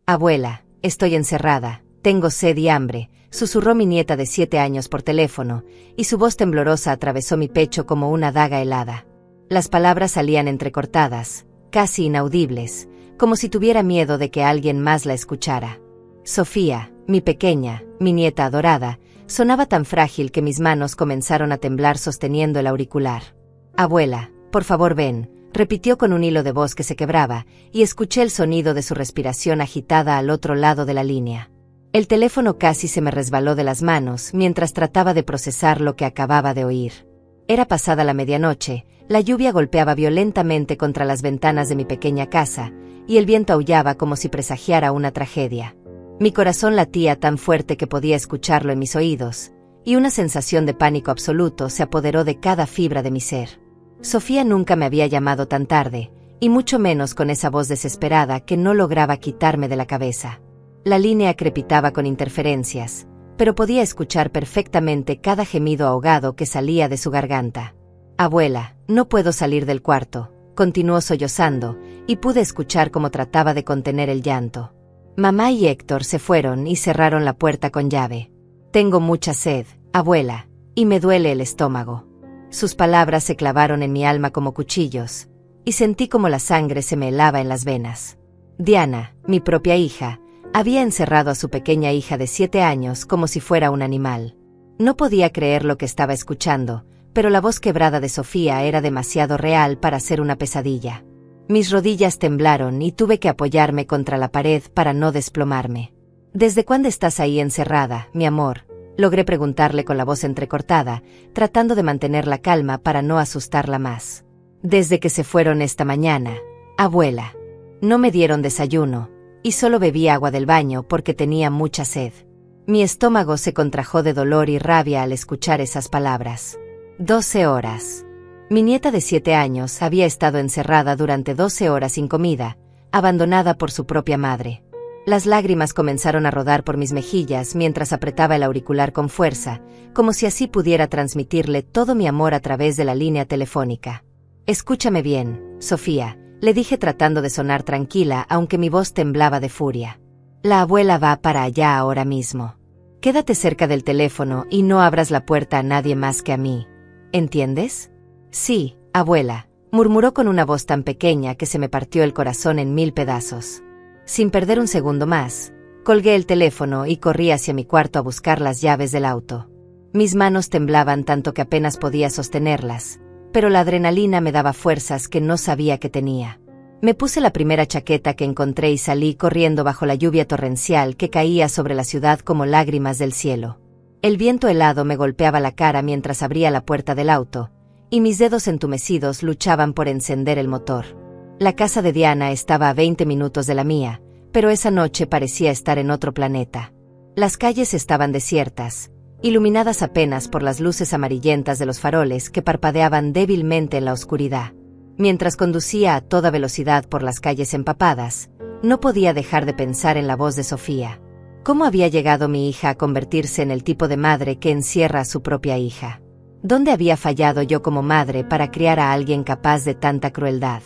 Abuela, estoy encerrada, tengo sed y hambre, susurró mi nieta de 7 años por teléfono, y su voz temblorosa atravesó mi pecho como una daga helada. Las palabras salían entrecortadas, casi inaudibles, como si tuviera miedo de que alguien más la escuchara. Sofía, mi pequeña, mi nieta adorada, sonaba tan frágil que mis manos comenzaron a temblar sosteniendo el auricular. Abuela, por favor ven, repitió con un hilo de voz que se quebraba, y escuché el sonido de su respiración agitada al otro lado de la línea. El teléfono casi se me resbaló de las manos mientras trataba de procesar lo que acababa de oír. Era pasada la medianoche, la lluvia golpeaba violentamente contra las ventanas de mi pequeña casa, y el viento aullaba como si presagiara una tragedia. Mi corazón latía tan fuerte que podía escucharlo en mis oídos, y una sensación de pánico absoluto se apoderó de cada fibra de mi ser. Sofía nunca me había llamado tan tarde, y mucho menos con esa voz desesperada que no lograba quitarme de la cabeza. La línea crepitaba con interferencias, pero podía escuchar perfectamente cada gemido ahogado que salía de su garganta. Abuela, no puedo salir del cuarto, continuó sollozando, y pude escuchar cómo trataba de contener el llanto. Mamá y Héctor se fueron y cerraron la puerta con llave. Tengo mucha sed, abuela, y me duele el estómago. Sus palabras se clavaron en mi alma como cuchillos, y sentí como la sangre se me helaba en las venas. Diana, mi propia hija, había encerrado a su pequeña hija de 7 años como si fuera un animal. No podía creer lo que estaba escuchando, pero la voz quebrada de Sofía era demasiado real para ser una pesadilla. Mis rodillas temblaron y tuve que apoyarme contra la pared para no desplomarme. ¿Desde cuándo estás ahí encerrada, mi amor?, logré preguntarle con la voz entrecortada, tratando de mantener la calma para no asustarla más. Desde que se fueron esta mañana, abuela. No me dieron desayuno, y solo bebí agua del baño porque tenía mucha sed. Mi estómago se contrajo de dolor y rabia al escuchar esas palabras. 12 horas. Mi nieta de 7 años había estado encerrada durante 12 horas sin comida, abandonada por su propia madre. Las lágrimas comenzaron a rodar por mis mejillas mientras apretaba el auricular con fuerza, como si así pudiera transmitirle todo mi amor a través de la línea telefónica. Escúchame bien, Sofía, le dije tratando de sonar tranquila aunque mi voz temblaba de furia. La abuela va para allá ahora mismo. Quédate cerca del teléfono y no abras la puerta a nadie más que a mí. ¿Entiendes? Sí, abuela, murmuró con una voz tan pequeña que se me partió el corazón en 1000 pedazos. Sin perder un segundo más, colgué el teléfono y corrí hacia mi cuarto a buscar las llaves del auto. Mis manos temblaban tanto que apenas podía sostenerlas, pero la adrenalina me daba fuerzas que no sabía que tenía. Me puse la primera chaqueta que encontré y salí corriendo bajo la lluvia torrencial que caía sobre la ciudad como lágrimas del cielo. El viento helado me golpeaba la cara mientras abría la puerta del auto, y mis dedos entumecidos luchaban por encender el motor. La casa de Diana estaba a 20 minutos de la mía, pero esa noche parecía estar en otro planeta. Las calles estaban desiertas, iluminadas apenas por las luces amarillentas de los faroles que parpadeaban débilmente en la oscuridad. Mientras conducía a toda velocidad por las calles empapadas, no podía dejar de pensar en la voz de Sofía. ¿Cómo había llegado mi hija a convertirse en el tipo de madre que encierra a su propia hija? ¿Dónde había fallado yo como madre para criar a alguien capaz de tanta crueldad?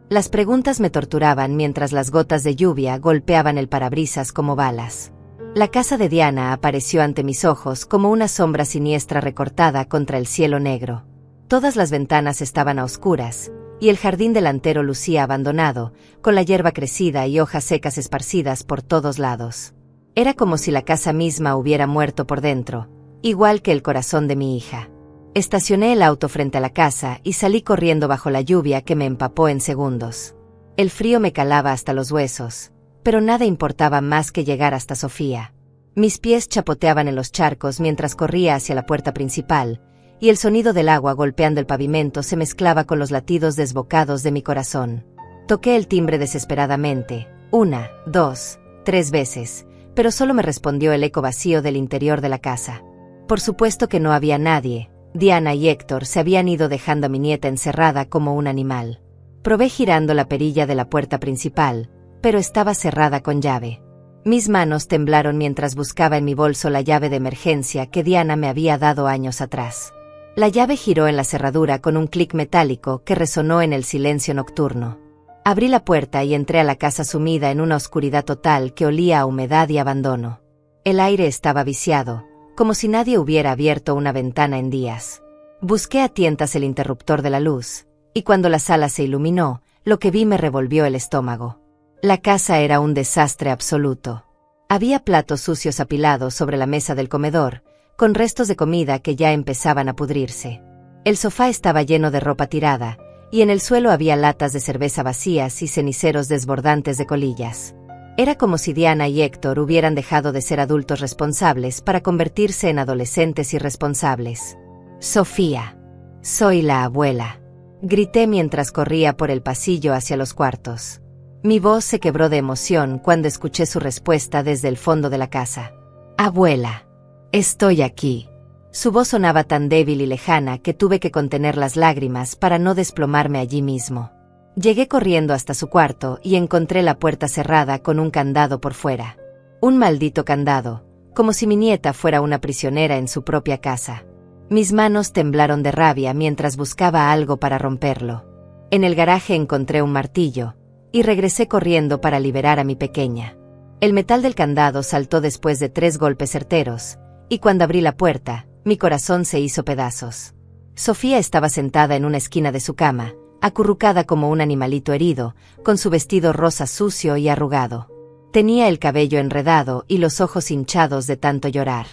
Las preguntas me torturaban mientras las gotas de lluvia golpeaban el parabrisas como balas. La casa de Diana apareció ante mis ojos como una sombra siniestra recortada contra el cielo negro. Todas las ventanas estaban a oscuras, y el jardín delantero lucía abandonado, con la hierba crecida y hojas secas esparcidas por todos lados. Era como si la casa misma hubiera muerto por dentro, igual que el corazón de mi hija. Estacioné el auto frente a la casa y salí corriendo bajo la lluvia que me empapó en segundos. El frío me calaba hasta los huesos, pero nada importaba más que llegar hasta Sofía. Mis pies chapoteaban en los charcos mientras corría hacia la puerta principal, y el sonido del agua golpeando el pavimento se mezclaba con los latidos desbocados de mi corazón. Toqué el timbre desesperadamente, 1, 2, 3 veces, pero solo me respondió el eco vacío del interior de la casa. Por supuesto que no había nadie. Diana y Héctor se habían ido dejando a mi nieta encerrada como un animal. Probé girando la perilla de la puerta principal, pero estaba cerrada con llave. Mis manos temblaron mientras buscaba en mi bolso la llave de emergencia que Diana me había dado años atrás. La llave giró en la cerradura con un clic metálico que resonó en el silencio nocturno. Abrí la puerta y entré a la casa sumida en una oscuridad total que olía a humedad y abandono. El aire estaba viciado, como si nadie hubiera abierto una ventana en días. Busqué a tientas el interruptor de la luz, y cuando la sala se iluminó, lo que vi me revolvió el estómago. La casa era un desastre absoluto. Había platos sucios apilados sobre la mesa del comedor, con restos de comida que ya empezaban a pudrirse. El sofá estaba lleno de ropa tirada, y en el suelo había latas de cerveza vacías y ceniceros desbordantes de colillas. Era como si Diana y Héctor hubieran dejado de ser adultos responsables para convertirse en adolescentes irresponsables. «Sofía, soy la abuela», grité mientras corría por el pasillo hacia los cuartos. Mi voz se quebró de emoción cuando escuché su respuesta desde el fondo de la casa. «Abuela, estoy aquí». Su voz sonaba tan débil y lejana que tuve que contener las lágrimas para no desplomarme allí mismo. Llegué corriendo hasta su cuarto y encontré la puerta cerrada con un candado por fuera. Un maldito candado, como si mi nieta fuera una prisionera en su propia casa. Mis manos temblaron de rabia mientras buscaba algo para romperlo. En el garaje encontré un martillo, y regresé corriendo para liberar a mi pequeña. El metal del candado saltó después de 3 golpes certeros, y cuando abrí la puerta, mi corazón se hizo pedazos. Sofía estaba sentada en una esquina de su cama, acurrucada como un animalito herido, con su vestido rosa sucio y arrugado. Tenía el cabello enredado y los ojos hinchados de tanto llorar.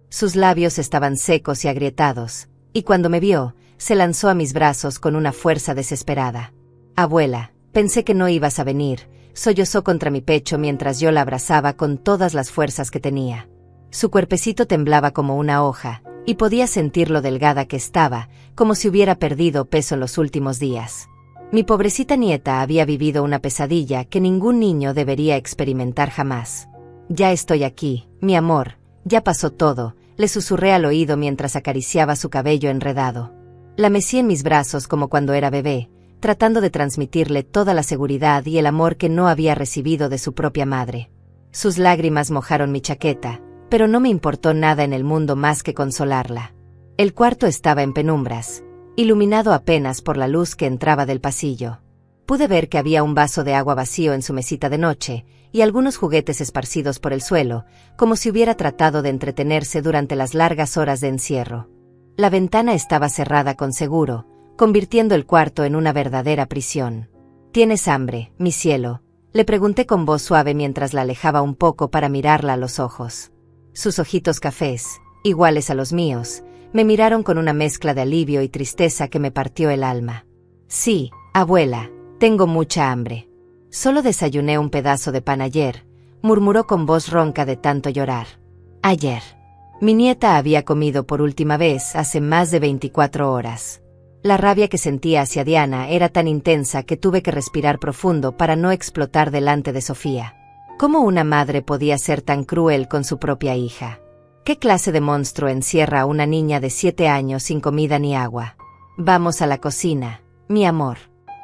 Sus labios estaban secos y agrietados, y cuando me vio, se lanzó a mis brazos con una fuerza desesperada. «Abuela, pensé que no ibas a venir», sollozó contra mi pecho mientras yo la abrazaba con todas las fuerzas que tenía. Su cuerpecito temblaba como una hoja, y podía sentir lo delgada que estaba, como si hubiera perdido peso en los últimos días. Mi pobrecita nieta había vivido una pesadilla que ningún niño debería experimentar jamás. «Ya estoy aquí, mi amor, ya pasó todo», le susurré al oído mientras acariciaba su cabello enredado. La mecí en mis brazos como cuando era bebé, tratando de transmitirle toda la seguridad y el amor que no había recibido de su propia madre. Sus lágrimas mojaron mi chaqueta, pero no me importó nada en el mundo más que consolarla. El cuarto estaba en penumbras, iluminado apenas por la luz que entraba del pasillo. Pude ver que había un vaso de agua vacío en su mesita de noche, y algunos juguetes esparcidos por el suelo, como si hubiera tratado de entretenerse durante las largas horas de encierro. La ventana estaba cerrada con seguro, convirtiendo el cuarto en una verdadera prisión. «¿Tienes hambre, mi cielo?», le pregunté con voz suave mientras la alejaba un poco para mirarla a los ojos. Sus ojitos cafés, iguales a los míos, me miraron con una mezcla de alivio y tristeza que me partió el alma. «Sí, abuela, tengo mucha hambre. Solo desayuné un pedazo de pan ayer», murmuró con voz ronca de tanto llorar. «Ayer». Mi nieta había comido por última vez hace más de 24 horas. La rabia que sentía hacia Diana era tan intensa que tuve que respirar profundo para no explotar delante de Sofía. ¿Cómo una madre podía ser tan cruel con su propia hija? ¿Qué clase de monstruo encierra a una niña de 7 años sin comida ni agua? «Vamos a la cocina, mi amor.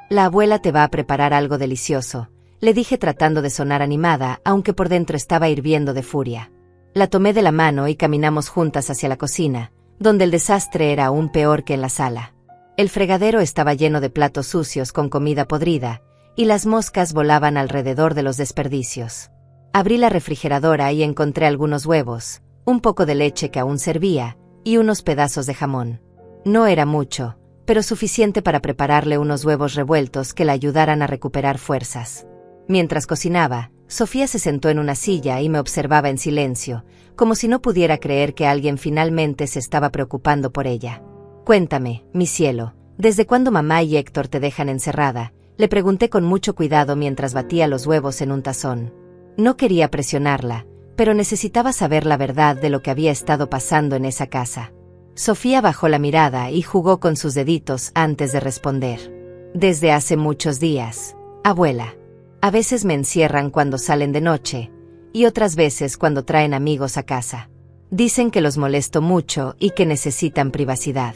La abuela te va a preparar algo delicioso», le dije tratando de sonar animada, aunque por dentro estaba hirviendo de furia. La tomé de la mano y caminamos juntas hacia la cocina, donde el desastre era aún peor que en la sala. El fregadero estaba lleno de platos sucios con comida podrida, y las moscas volaban alrededor de los desperdicios. Abrí la refrigeradora y encontré algunos huevos, un poco de leche que aún servía, y unos pedazos de jamón. No era mucho, pero suficiente para prepararle unos huevos revueltos que la ayudaran a recuperar fuerzas. Mientras cocinaba, Sofía se sentó en una silla y me observaba en silencio, como si no pudiera creer que alguien finalmente se estaba preocupando por ella. «Cuéntame, mi cielo, ¿desde cuándo mamá y Héctor te dejan encerrada?», le pregunté con mucho cuidado mientras batía los huevos en un tazón. No quería presionarla, pero necesitaba saber la verdad de lo que había estado pasando en esa casa. Sofía bajó la mirada y jugó con sus deditos antes de responder. «Desde hace muchos días, abuela. A veces me encierran cuando salen de noche, y otras veces cuando traen amigos a casa. Dicen que los molesto mucho y que necesitan privacidad».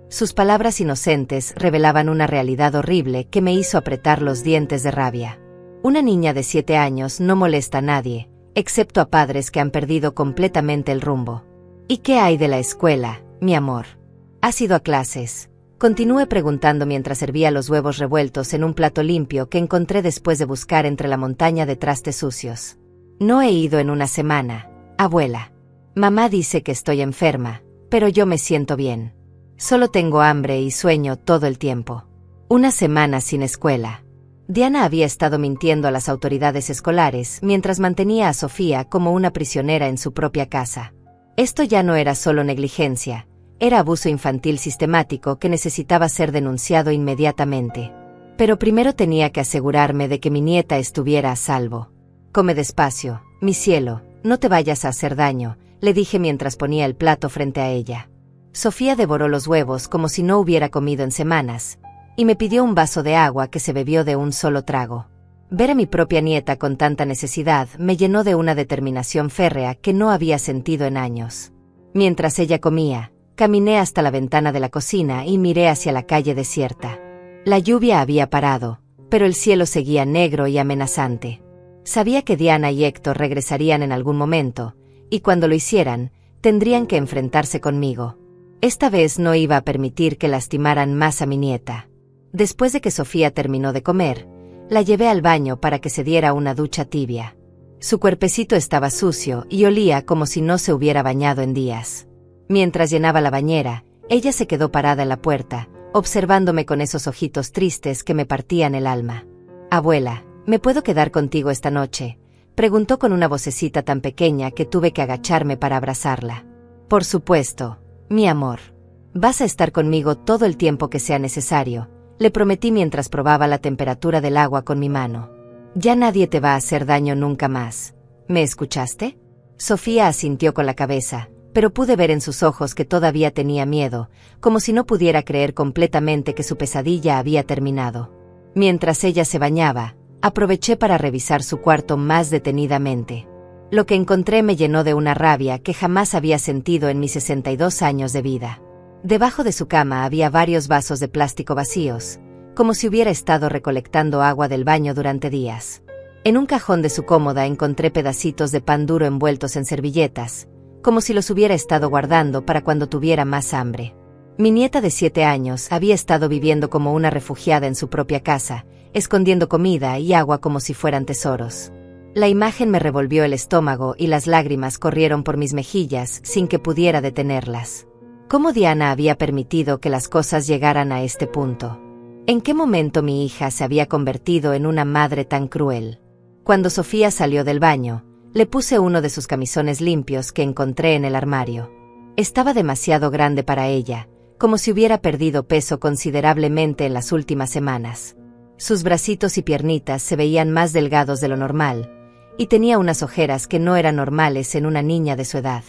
Sus palabras inocentes revelaban una realidad horrible que me hizo apretar los dientes de rabia. Una niña de 7 años no molesta a nadie, excepto a padres que han perdido completamente el rumbo. «¿Y qué hay de la escuela, mi amor? ¿Has ido a clases?», Continué preguntando mientras servía los huevos revueltos en un plato limpio que encontré después de buscar entre la montaña de trastes sucios. No he ido en una semana, abuela. Mamá dice que estoy enferma, pero yo me siento bien. Solo tengo hambre y sueño todo el tiempo. Una semana sin escuela. Diana había estado mintiendo a las autoridades escolares mientras mantenía a Sofía como una prisionera en su propia casa. Esto ya no era solo negligencia. Era abuso infantil sistemático que necesitaba ser denunciado inmediatamente. Pero primero tenía que asegurarme de que mi nieta estuviera a salvo. Come despacio, mi cielo, no te vayas a hacer daño, le dije mientras ponía el plato frente a ella. Sofía devoró los huevos como si no hubiera comido en semanas, y me pidió un vaso de agua que se bebió de un solo trago. Ver a mi propia nieta con tanta necesidad me llenó de una determinación férrea que no había sentido en años. Mientras ella comía, caminé hasta la ventana de la cocina y miré hacia la calle desierta. La lluvia había parado, pero el cielo seguía negro y amenazante. Sabía que Diana y Héctor regresarían en algún momento, y cuando lo hicieran, tendrían que enfrentarse conmigo. Esta vez no iba a permitir que lastimaran más a mi nieta. Después de que Sofía terminó de comer, la llevé al baño para que se diera una ducha tibia. Su cuerpecito estaba sucio y olía como si no se hubiera bañado en días. Mientras llenaba la bañera, ella se quedó parada en la puerta, observándome con esos ojitos tristes que me partían el alma. «Abuela, ¿me puedo quedar contigo esta noche?», preguntó con una vocecita tan pequeña que tuve que agacharme para abrazarla. «Por supuesto, mi amor. Vas a estar conmigo todo el tiempo que sea necesario», le prometí mientras probaba la temperatura del agua con mi mano. «Ya nadie te va a hacer daño nunca más. ¿Me escuchaste?». Sofía asintió con la cabeza, pero pude ver en sus ojos que todavía tenía miedo, como si no pudiera creer completamente que su pesadilla había terminado. Mientras ella se bañaba, aproveché para revisar su cuarto más detenidamente. Lo que encontré me llenó de una rabia que jamás había sentido en mis 62 años de vida. Debajo de su cama había varios vasos de plástico vacíos, como si hubiera estado recolectando agua del baño durante días. En un cajón de su cómoda encontré pedacitos de pan duro envueltos en servilletas, como si los hubiera estado guardando para cuando tuviera más hambre. Mi nieta de 7 años había estado viviendo como una refugiada en su propia casa, escondiendo comida y agua como si fueran tesoros. La imagen me revolvió el estómago y las lágrimas corrieron por mis mejillas sin que pudiera detenerlas. ¿Cómo Diana había permitido que las cosas llegaran a este punto? ¿En qué momento mi hija se había convertido en una madre tan cruel? Cuando Sofía salió del baño, le puse uno de sus camisones limpios que encontré en el armario. Estaba demasiado grande para ella, como si hubiera perdido peso considerablemente en las últimas semanas. Sus bracitos y piernitas se veían más delgados de lo normal, y tenía unas ojeras que no eran normales en una niña de su edad.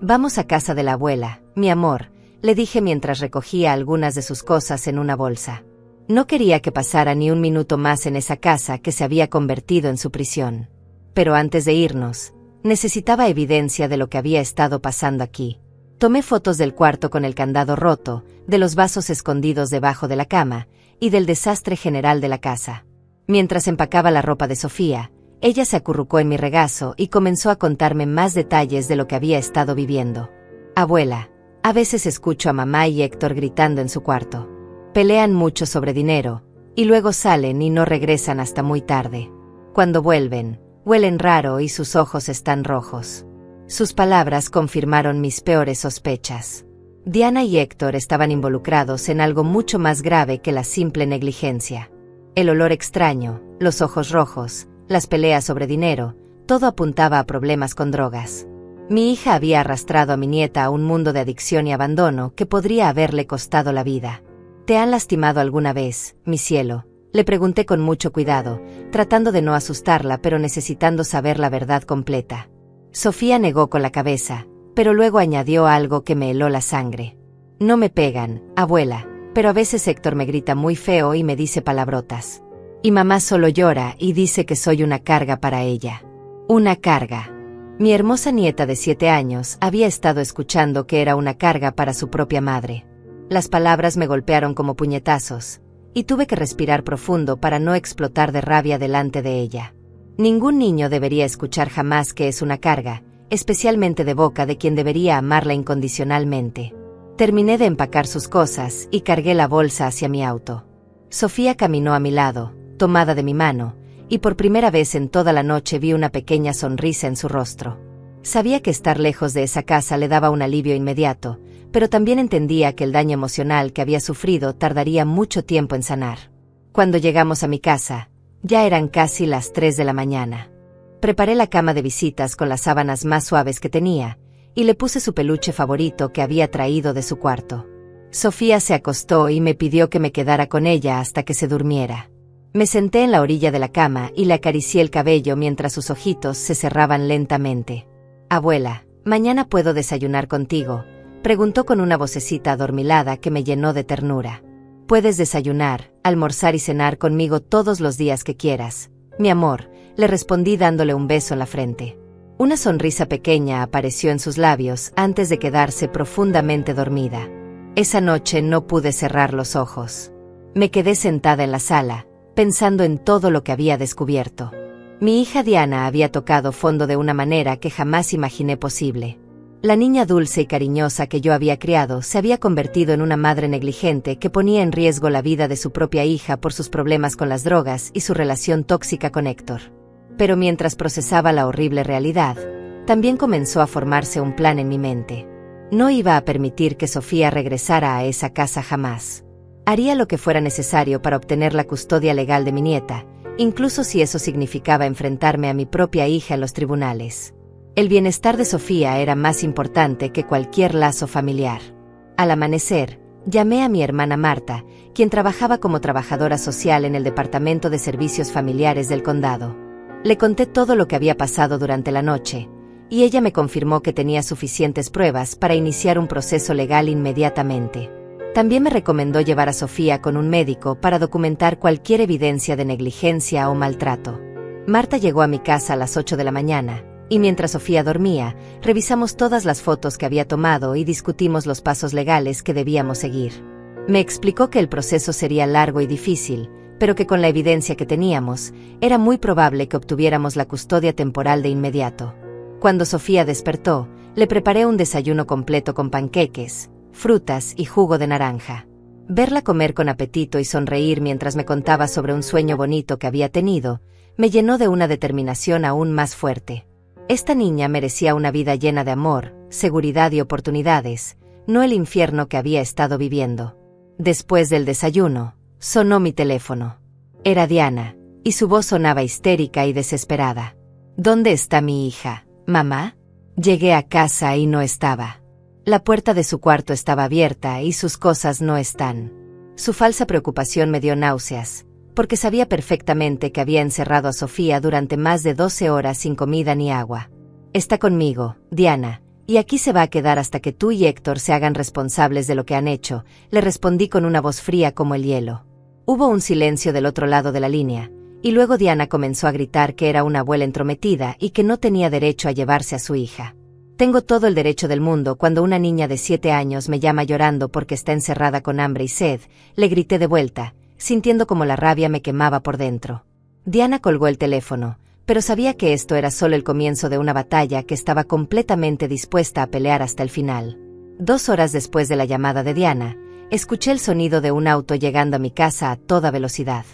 «Vamos a casa de la abuela, mi amor», le dije mientras recogía algunas de sus cosas en una bolsa. No quería que pasara ni un minuto más en esa casa que se había convertido en su prisión. Pero antes de irnos, necesitaba evidencia de lo que había estado pasando aquí. Tomé fotos del cuarto con el candado roto, de los vasos escondidos debajo de la cama, y del desastre general de la casa. Mientras empacaba la ropa de Sofía, ella se acurrucó en mi regazo y comenzó a contarme más detalles de lo que había estado viviendo. «Abuela, a veces escucho a mamá y Héctor gritando en su cuarto. Pelean mucho sobre dinero, y luego salen y no regresan hasta muy tarde. Cuando vuelven, huelen raro y sus ojos están rojos». Sus palabras confirmaron mis peores sospechas. Diana y Héctor estaban involucrados en algo mucho más grave que la simple negligencia. El olor extraño, los ojos rojos, las peleas sobre dinero, todo apuntaba a problemas con drogas. Mi hija había arrastrado a mi nieta a un mundo de adicción y abandono que podría haberle costado la vida. «¿Te han lastimado alguna vez, mi cielo?», le pregunté con mucho cuidado, tratando de no asustarla pero necesitando saber la verdad completa. Sofía negó con la cabeza, pero luego añadió algo que me heló la sangre. «No me pegan, abuela, pero a veces Héctor me grita muy feo y me dice palabrotas. Y mamá solo llora y dice que soy una carga para ella». Una carga. Mi hermosa nieta de 7 años había estado escuchando que era una carga para su propia madre. Las palabras me golpearon como puñetazos, y tuve que respirar profundo para no explotar de rabia delante de ella. Ningún niño debería escuchar jamás que es una carga, especialmente de boca de quien debería amarla incondicionalmente. Terminé de empacar sus cosas y cargué la bolsa hacia mi auto. Sofía caminó a mi lado, tomada de mi mano, y por primera vez en toda la noche vi una pequeña sonrisa en su rostro. Sabía que estar lejos de esa casa le daba un alivio inmediato, pero también entendía que el daño emocional que había sufrido tardaría mucho tiempo en sanar. Cuando llegamos a mi casa, ya eran casi las 3 de la mañana. Preparé la cama de visitas con las sábanas más suaves que tenía, y le puse su peluche favorito que había traído de su cuarto. Sofía se acostó y me pidió que me quedara con ella hasta que se durmiera. Me senté en la orilla de la cama y le acaricié el cabello mientras sus ojitos se cerraban lentamente. «Abuela, ¿mañana puedo desayunar contigo?», preguntó con una vocecita adormilada que me llenó de ternura. «Puedes desayunar, almorzar y cenar conmigo todos los días que quieras, mi amor», le respondí dándole un beso en la frente. Una sonrisa pequeña apareció en sus labios antes de quedarse profundamente dormida. Esa noche no pude cerrar los ojos. Me quedé sentada en la sala, pensando en todo lo que había descubierto. Mi hija Diana había tocado fondo de una manera que jamás imaginé posible. La niña dulce y cariñosa que yo había criado se había convertido en una madre negligente que ponía en riesgo la vida de su propia hija por sus problemas con las drogas y su relación tóxica con Héctor. Pero mientras procesaba la horrible realidad, también comenzó a formarse un plan en mi mente. No iba a permitir que Sofía regresara a esa casa jamás. Haría lo que fuera necesario para obtener la custodia legal de mi nieta, incluso si eso significaba enfrentarme a mi propia hija en los tribunales. El bienestar de Sofía era más importante que cualquier lazo familiar. Al amanecer, llamé a mi hermana Marta, quien trabajaba como trabajadora social en el Departamento de Servicios Familiares del condado. Le conté todo lo que había pasado durante la noche, y ella me confirmó que tenía suficientes pruebas para iniciar un proceso legal inmediatamente. También me recomendó llevar a Sofía con un médico para documentar cualquier evidencia de negligencia o maltrato. Marta llegó a mi casa a las 8 de la mañana, y mientras Sofía dormía, revisamos todas las fotos que había tomado y discutimos los pasos legales que debíamos seguir. Me explicó que el proceso sería largo y difícil, pero que con la evidencia que teníamos, era muy probable que obtuviéramos la custodia temporal de inmediato. Cuando Sofía despertó, le preparé un desayuno completo con panqueques, frutas y jugo de naranja. Verla comer con apetito y sonreír mientras me contaba sobre un sueño bonito que había tenido, me llenó de una determinación aún más fuerte. Esta niña merecía una vida llena de amor, seguridad y oportunidades, no el infierno que había estado viviendo. Después del desayuno, sonó mi teléfono. Era Diana, y su voz sonaba histérica y desesperada. «¿Dónde está mi hija, mamá?». Llegué a casa y no estaba. La puerta de su cuarto estaba abierta y sus cosas no están. Su falsa preocupación me dio náuseas, porque sabía perfectamente que había encerrado a Sofía durante más de 12 horas sin comida ni agua. «Está conmigo, Diana, y aquí se va a quedar hasta que tú y Héctor se hagan responsables de lo que han hecho», le respondí con una voz fría como el hielo. Hubo un silencio del otro lado de la línea, y luego Diana comenzó a gritar que era una abuela entrometida y que no tenía derecho a llevarse a su hija. «Tengo todo el derecho del mundo cuando una niña de 7 años me llama llorando porque está encerrada con hambre y sed», le grité de vuelta, sintiendo como la rabia me quemaba por dentro. Diana colgó el teléfono, pero sabía que esto era solo el comienzo de una batalla que estaba completamente dispuesta a pelear hasta el final. 2 horas después de la llamada de Diana, escuché el sonido de un auto llegando a mi casa a toda velocidad.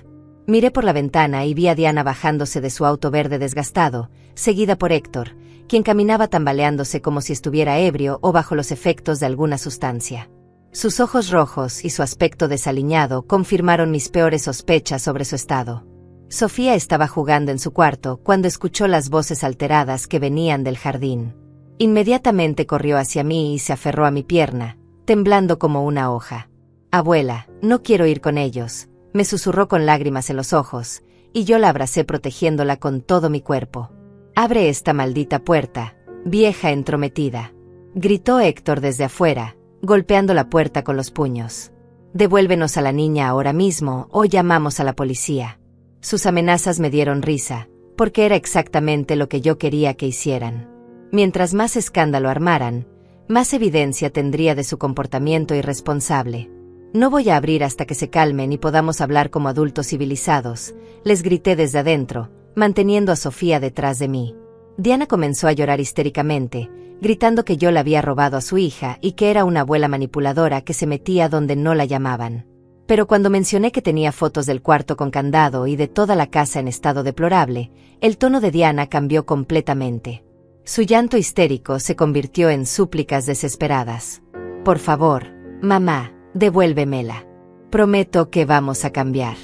Miré por la ventana y vi a Diana bajándose de su auto verde desgastado, seguida por Héctor, quien caminaba tambaleándose como si estuviera ebrio o bajo los efectos de alguna sustancia. Sus ojos rojos y su aspecto desaliñado confirmaron mis peores sospechas sobre su estado. Sofía estaba jugando en su cuarto cuando escuchó las voces alteradas que venían del jardín. Inmediatamente corrió hacia mí y se aferró a mi pierna, temblando como una hoja. «Abuela, no quiero ir con ellos», me susurró con lágrimas en los ojos, y yo la abracé protegiéndola con todo mi cuerpo. «Abre esta maldita puerta, vieja entrometida», gritó Héctor desde afuera, golpeando la puerta con los puños. «Devuélvenos a la niña ahora mismo o llamamos a la policía». Sus amenazas me dieron risa, porque era exactamente lo que yo quería que hicieran. Mientras más escándalo armaran, más evidencia tendría de su comportamiento irresponsable. «No voy a abrir hasta que se calmen y podamos hablar como adultos civilizados», les grité desde adentro, manteniendo a Sofía detrás de mí. Diana comenzó a llorar histéricamente, gritando que yo la había robado a su hija y que era una abuela manipuladora que se metía donde no la llamaban. Pero cuando mencioné que tenía fotos del cuarto con candado y de toda la casa en estado deplorable, el tono de Diana cambió completamente. Su llanto histérico se convirtió en súplicas desesperadas. Por favor, mamá, devuélvemela. Prometo que vamos a cambiar.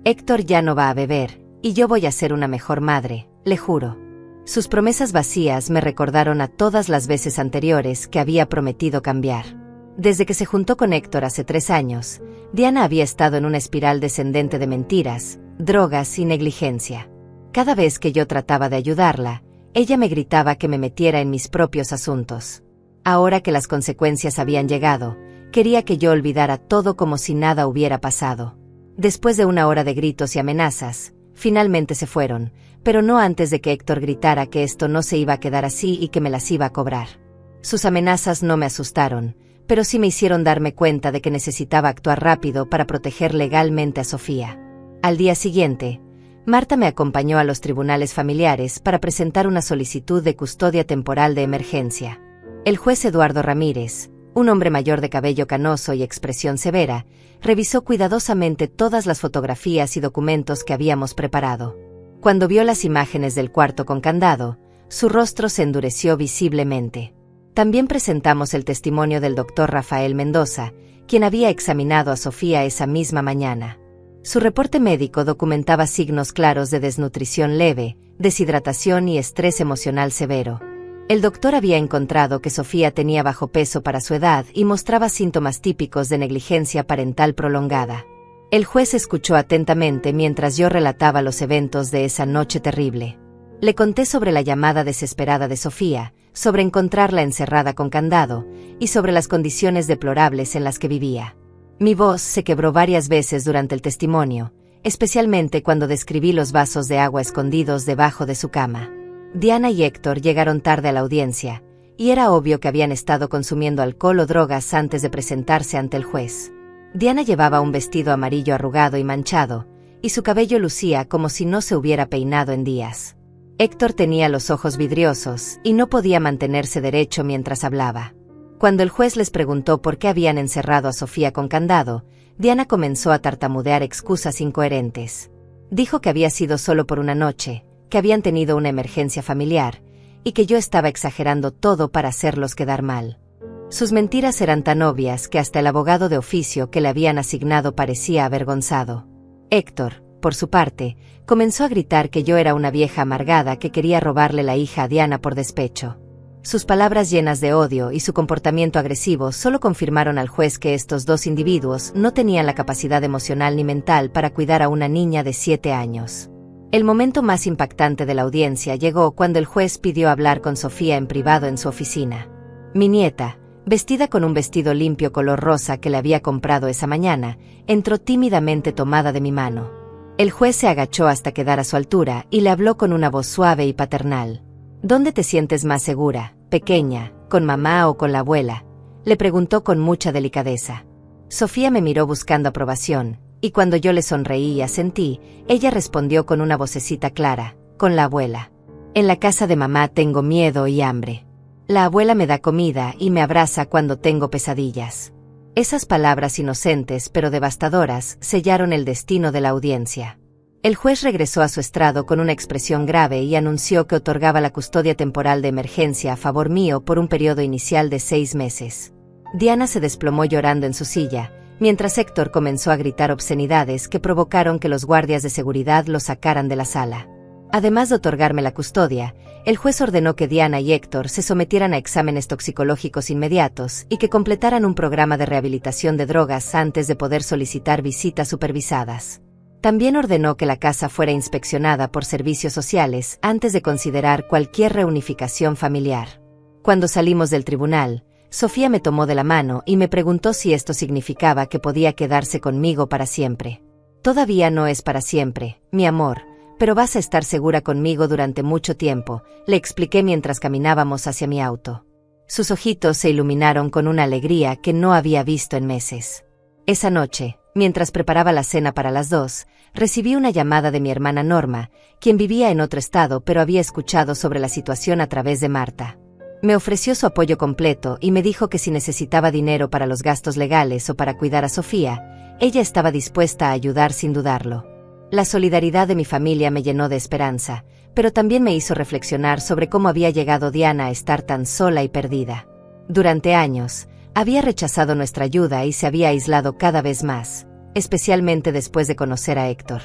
Héctor ya no va a beber, y yo voy a ser una mejor madre, le juro. Sus promesas vacías me recordaron a todas las veces anteriores que había prometido cambiar. Desde que se juntó con Héctor hace 3 años, Diana había estado en una espiral descendente de mentiras, drogas y negligencia. Cada vez que yo trataba de ayudarla, ella me gritaba que me metiera en mis propios asuntos. Ahora que las consecuencias habían llegado, quería que yo olvidara todo como si nada hubiera pasado. Después de 1 hora de gritos y amenazas, finalmente se fueron, pero no antes de que Héctor gritara que esto no se iba a quedar así y que me las iba a cobrar. Sus amenazas no me asustaron, pero sí me hicieron darme cuenta de que necesitaba actuar rápido para proteger legalmente a Sofía. Al día siguiente, Marta me acompañó a los tribunales familiares para presentar una solicitud de custodia temporal de emergencia. El juez Eduardo Ramírez, un hombre mayor de cabello canoso y expresión severa, revisó cuidadosamente todas las fotografías y documentos que habíamos preparado. Cuando vio las imágenes del cuarto con candado, su rostro se endureció visiblemente. También presentamos el testimonio del doctor Rafael Mendoza, quien había examinado a Sofía esa misma mañana. Su reporte médico documentaba signos claros de desnutrición leve, deshidratación y estrés emocional severo. El doctor había encontrado que Sofía tenía bajo peso para su edad y mostraba síntomas típicos de negligencia parental prolongada. El juez escuchó atentamente mientras yo relataba los eventos de esa noche terrible. Le conté sobre la llamada desesperada de Sofía, sobre encontrarla encerrada con candado, y sobre las condiciones deplorables en las que vivía. Mi voz se quebró varias veces durante el testimonio, especialmente cuando describí los vasos de agua escondidos debajo de su cama. Diana y Héctor llegaron tarde a la audiencia, y era obvio que habían estado consumiendo alcohol o drogas antes de presentarse ante el juez. Diana llevaba un vestido amarillo arrugado y manchado, y su cabello lucía como si no se hubiera peinado en días. Héctor tenía los ojos vidriosos y no podía mantenerse derecho mientras hablaba. Cuando el juez les preguntó por qué habían encerrado a Sofía con candado, Diana comenzó a tartamudear excusas incoherentes. Dijo que había sido solo por una noche, que habían tenido una emergencia familiar, y que yo estaba exagerando todo para hacerlos quedar mal. Sus mentiras eran tan obvias que hasta el abogado de oficio que le habían asignado parecía avergonzado. Héctor, por su parte, comenzó a gritar que yo era una vieja amargada que quería robarle la hija a Diana por despecho. Sus palabras llenas de odio y su comportamiento agresivo solo confirmaron al juez que estos 2 individuos no tenían la capacidad emocional ni mental para cuidar a una niña de 7 años. El momento más impactante de la audiencia llegó cuando el juez pidió hablar con Sofía en privado en su oficina. Mi nieta, vestida con un vestido limpio color rosa que le había comprado esa mañana, entró tímidamente tomada de mi mano. El juez se agachó hasta quedar a su altura y le habló con una voz suave y paternal. ¿Dónde te sientes más segura, pequeña, con mamá o con la abuela?, le preguntó con mucha delicadeza. Sofía me miró buscando aprobación, y cuando yo le sonreí y asentí, ella respondió con una vocecita clara, con la abuela. En la casa de mamá tengo miedo y hambre. La abuela me da comida y me abraza cuando tengo pesadillas. Esas palabras inocentes pero devastadoras sellaron el destino de la audiencia. El juez regresó a su estrado con una expresión grave y anunció que otorgaba la custodia temporal de emergencia a favor mío por un periodo inicial de 6 meses. Diana se desplomó llorando en su silla, mientras Héctor comenzó a gritar obscenidades que provocaron que los guardias de seguridad lo sacaran de la sala. Además de otorgarme la custodia, el juez ordenó que Diana y Héctor se sometieran a exámenes toxicológicos inmediatos y que completaran un programa de rehabilitación de drogas antes de poder solicitar visitas supervisadas. También ordenó que la casa fuera inspeccionada por servicios sociales antes de considerar cualquier reunificación familiar. Cuando salimos del tribunal, Sofía me tomó de la mano y me preguntó si esto significaba que podía quedarse conmigo para siempre. Todavía no es para siempre, mi amor, pero vas a estar segura conmigo durante mucho tiempo, le expliqué mientras caminábamos hacia mi auto. Sus ojitos se iluminaron con una alegría que no había visto en meses. Esa noche, mientras preparaba la cena para las 2, recibí una llamada de mi hermana Norma, quien vivía en otro estado pero había escuchado sobre la situación a través de Marta. Me ofreció su apoyo completo y me dijo que si necesitaba dinero para los gastos legales o para cuidar a Sofía, ella estaba dispuesta a ayudar sin dudarlo. La solidaridad de mi familia me llenó de esperanza, pero también me hizo reflexionar sobre cómo había llegado Diana a estar tan sola y perdida. Durante años, había rechazado nuestra ayuda y se había aislado cada vez más, especialmente después de conocer a Héctor.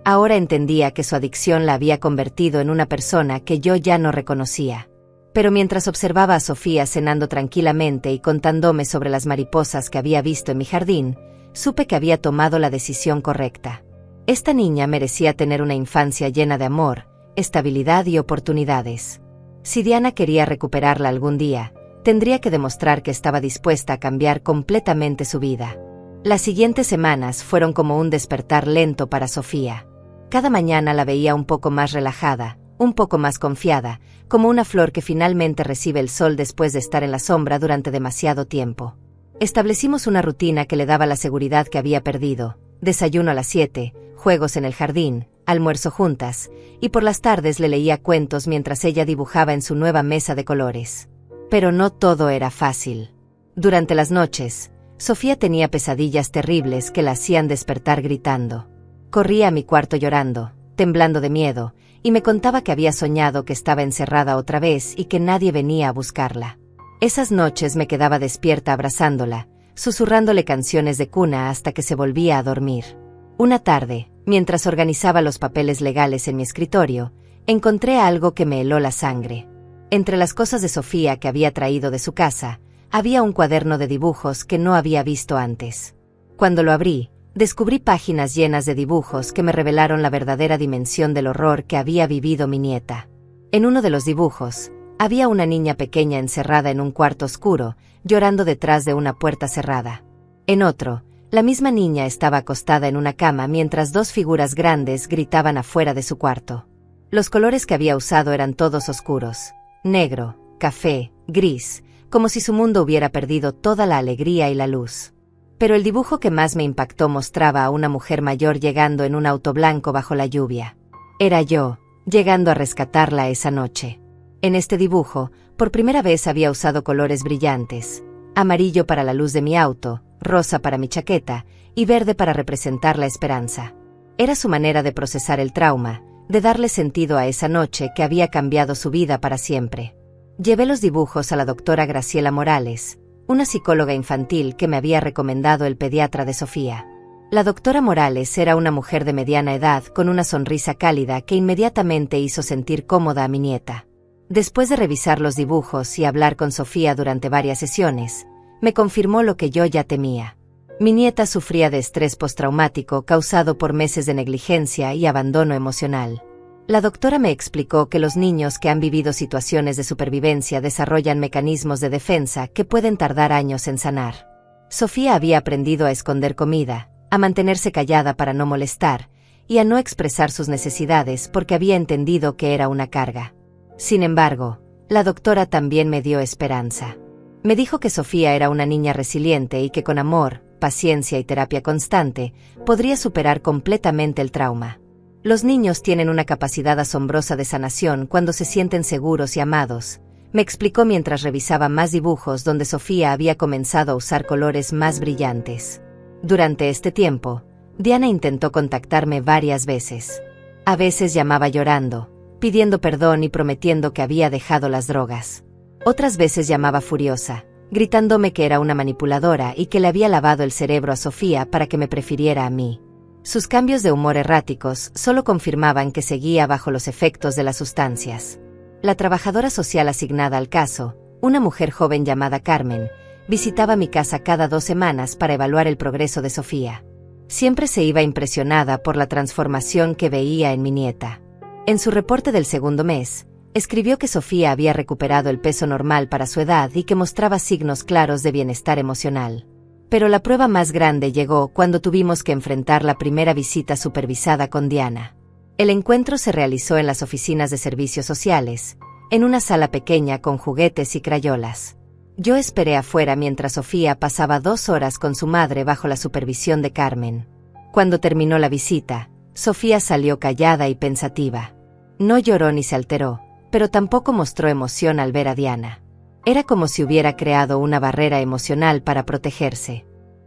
Ahora entendía que su adicción la había convertido en una persona que yo ya no reconocía. Pero mientras observaba a Sofía cenando tranquilamente y contándome sobre las mariposas que había visto en mi jardín, supe que había tomado la decisión correcta. Esta niña merecía tener una infancia llena de amor, estabilidad y oportunidades. Si Diana quería recuperarla algún día, tendría que demostrar que estaba dispuesta a cambiar completamente su vida. Las siguientes semanas fueron como un despertar lento para Sofía. Cada mañana la veía un poco más relajada, un poco más confiada, como una flor que finalmente recibe el sol después de estar en la sombra durante demasiado tiempo. Establecimos una rutina que le daba la seguridad que había perdido: desayuno a las 7, juegos en el jardín, almuerzo juntas, y por las tardes le leía cuentos mientras ella dibujaba en su nueva mesa de colores. Pero no todo era fácil. Durante las noches, Sofía tenía pesadillas terribles que la hacían despertar gritando. Corría a mi cuarto llorando, temblando de miedo, y me contaba que había soñado que estaba encerrada otra vez y que nadie venía a buscarla. Esas noches me quedaba despierta abrazándola, susurrándole canciones de cuna hasta que se volvía a dormir. Una tarde, mientras organizaba los papeles legales en mi escritorio, encontré algo que me heló la sangre. Entre las cosas de Sofía que había traído de su casa, había un cuaderno de dibujos que no había visto antes. Cuando lo abrí, descubrí páginas llenas de dibujos que me revelaron la verdadera dimensión del horror que había vivido mi nieta. En uno de los dibujos, había una niña pequeña encerrada en un cuarto oscuro, llorando detrás de una puerta cerrada. En otro, la misma niña estaba acostada en una cama mientras dos figuras grandes gritaban afuera de su cuarto. Los colores que había usado eran todos oscuros: negro, café, gris, como si su mundo hubiera perdido toda la alegría y la luz. Pero el dibujo que más me impactó mostraba a una mujer mayor llegando en un auto blanco bajo la lluvia. Era yo, llegando a rescatarla esa noche. En este dibujo, por primera vez había usado colores brillantes: amarillo para la luz de mi auto, rosa para mi chaqueta, y verde para representar la esperanza. Era su manera de procesar el trauma, de darle sentido a esa noche que había cambiado su vida para siempre. Llevé los dibujos a la doctora Graciela Morales, una psicóloga infantil que me había recomendado el pediatra de Sofía. La doctora Morales era una mujer de mediana edad con una sonrisa cálida que inmediatamente hizo sentir cómoda a mi nieta. Después de revisar los dibujos y hablar con Sofía durante varias sesiones, me confirmó lo que yo ya temía. Mi nieta sufría de estrés postraumático causado por meses de negligencia y abandono emocional. La doctora me explicó que los niños que han vivido situaciones de supervivencia desarrollan mecanismos de defensa que pueden tardar años en sanar. Sofía había aprendido a esconder comida, a mantenerse callada para no molestar, y a no expresar sus necesidades porque había entendido que era una carga. Sin embargo, la doctora también me dio esperanza. Me dijo que Sofía era una niña resiliente y que con amor, paciencia y terapia constante, podría superar completamente el trauma. Los niños tienen una capacidad asombrosa de sanación cuando se sienten seguros y amados, me explicó mientras revisaba más dibujos donde Sofía había comenzado a usar colores más brillantes. Durante este tiempo, Diana intentó contactarme varias veces. A veces llamaba llorando, pidiendo perdón y prometiendo que había dejado las drogas. Otras veces llamaba furiosa, gritándome que era una manipuladora y que le había lavado el cerebro a Sofía para que me prefiriera a mí. Sus cambios de humor erráticos solo confirmaban que seguía bajo los efectos de las sustancias. La trabajadora social asignada al caso, una mujer joven llamada Carmen, visitaba mi casa cada 2 semanas para evaluar el progreso de Sofía. Siempre se iba impresionada por la transformación que veía en mi nieta. En su reporte del segundo mes, escribió que Sofía había recuperado el peso normal para su edad y que mostraba signos claros de bienestar emocional. Pero la prueba más grande llegó cuando tuvimos que enfrentar la primera visita supervisada con Diana. El encuentro se realizó en las oficinas de servicios sociales, en una sala pequeña con juguetes y crayolas. Yo esperé afuera mientras Sofía pasaba 2 horas con su madre bajo la supervisión de Carmen. Cuando terminó la visita, Sofía salió callada y pensativa. No lloró ni se alteró, pero tampoco mostró emoción al ver a Diana. Era como si hubiera creado una barrera emocional para protegerse.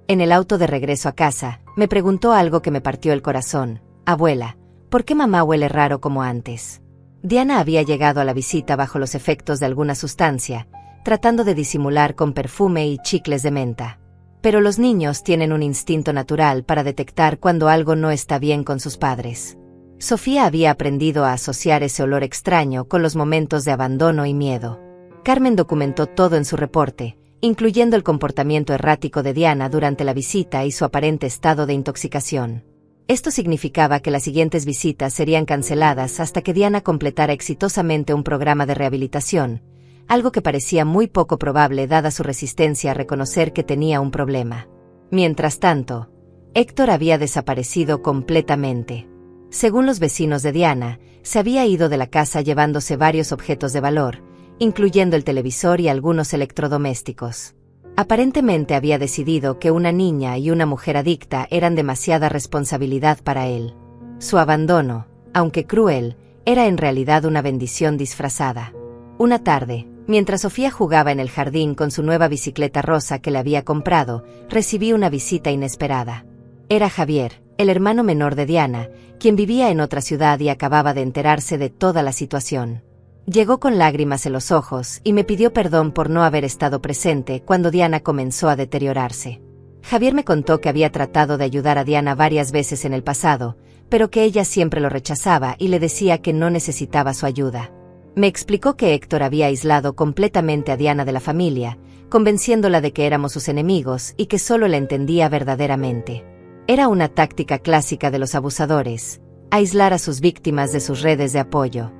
En el auto de regreso a casa, me preguntó algo que me partió el corazón. Abuela, ¿por qué mamá huele raro como antes? Diana había llegado a la visita bajo los efectos de alguna sustancia, tratando de disimular con perfume y chicles de menta. Pero los niños tienen un instinto natural para detectar cuando algo no está bien con sus padres. Sofía había aprendido a asociar ese olor extraño con los momentos de abandono y miedo. Carmen documentó todo en su reporte, incluyendo el comportamiento errático de Diana durante la visita y su aparente estado de intoxicación. Esto significaba que las siguientes visitas serían canceladas hasta que Diana completara exitosamente un programa de rehabilitación, algo que parecía muy poco probable dada su resistencia a reconocer que tenía un problema. Mientras tanto, Héctor había desaparecido completamente. Según los vecinos de Diana, se había ido de la casa llevándose varios objetos de valor, incluyendo el televisor y algunos electrodomésticos. Aparentemente había decidido que una niña y una mujer adicta eran demasiada responsabilidad para él. Su abandono, aunque cruel, era en realidad una bendición disfrazada. Una tarde, mientras Sofía jugaba en el jardín con su nueva bicicleta rosa que le había comprado, recibí una visita inesperada. Era Javier, el hermano menor de Diana, quien vivía en otra ciudad y acababa de enterarse de toda la situación. Llegó con lágrimas en los ojos y me pidió perdón por no haber estado presente cuando Diana comenzó a deteriorarse. Javier me contó que había tratado de ayudar a Diana varias veces en el pasado, pero que ella siempre lo rechazaba y le decía que no necesitaba su ayuda. Me explicó que Héctor había aislado completamente a Diana de la familia, convenciéndola de que éramos sus enemigos y que solo la entendía verdaderamente. Era una táctica clásica de los abusadores, aislar a sus víctimas de sus redes de apoyo.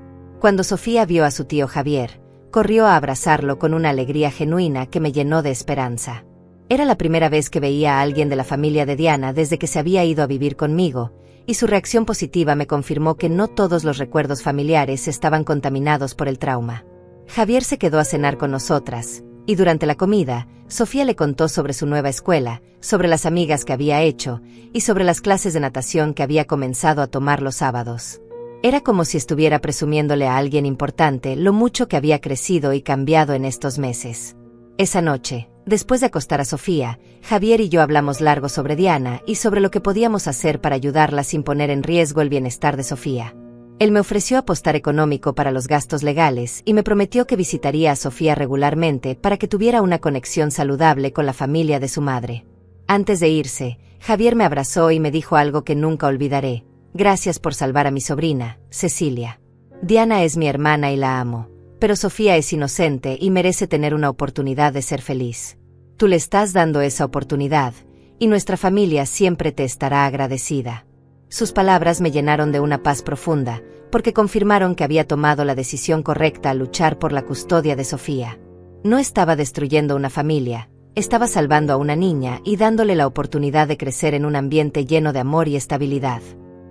Cuando Sofía vio a su tío Javier, corrió a abrazarlo con una alegría genuina que me llenó de esperanza. Era la primera vez que veía a alguien de la familia de Diana desde que se había ido a vivir conmigo, y su reacción positiva me confirmó que no todos los recuerdos familiares estaban contaminados por el trauma. Javier se quedó a cenar con nosotras, y durante la comida, Sofía le contó sobre su nueva escuela, sobre las amigas que había hecho, y sobre las clases de natación que había comenzado a tomar los sábados. Era como si estuviera presumiéndole a alguien importante lo mucho que había crecido y cambiado en estos meses. Esa noche, después de acostar a Sofía, Javier y yo hablamos largo sobre Diana y sobre lo que podíamos hacer para ayudarla sin poner en riesgo el bienestar de Sofía. Él me ofreció apostar económico para los gastos legales y me prometió que visitaría a Sofía regularmente para que tuviera una conexión saludable con la familia de su madre. Antes de irse, Javier me abrazó y me dijo algo que nunca olvidaré. Gracias por salvar a mi sobrina, Cecilia. Diana es mi hermana y la amo, pero Sofía es inocente y merece tener una oportunidad de ser feliz. Tú le estás dando esa oportunidad, y nuestra familia siempre te estará agradecida. Sus palabras me llenaron de una paz profunda, porque confirmaron que había tomado la decisión correcta al luchar por la custodia de Sofía. No estaba destruyendo una familia, estaba salvando a una niña y dándole la oportunidad de crecer en un ambiente lleno de amor y estabilidad.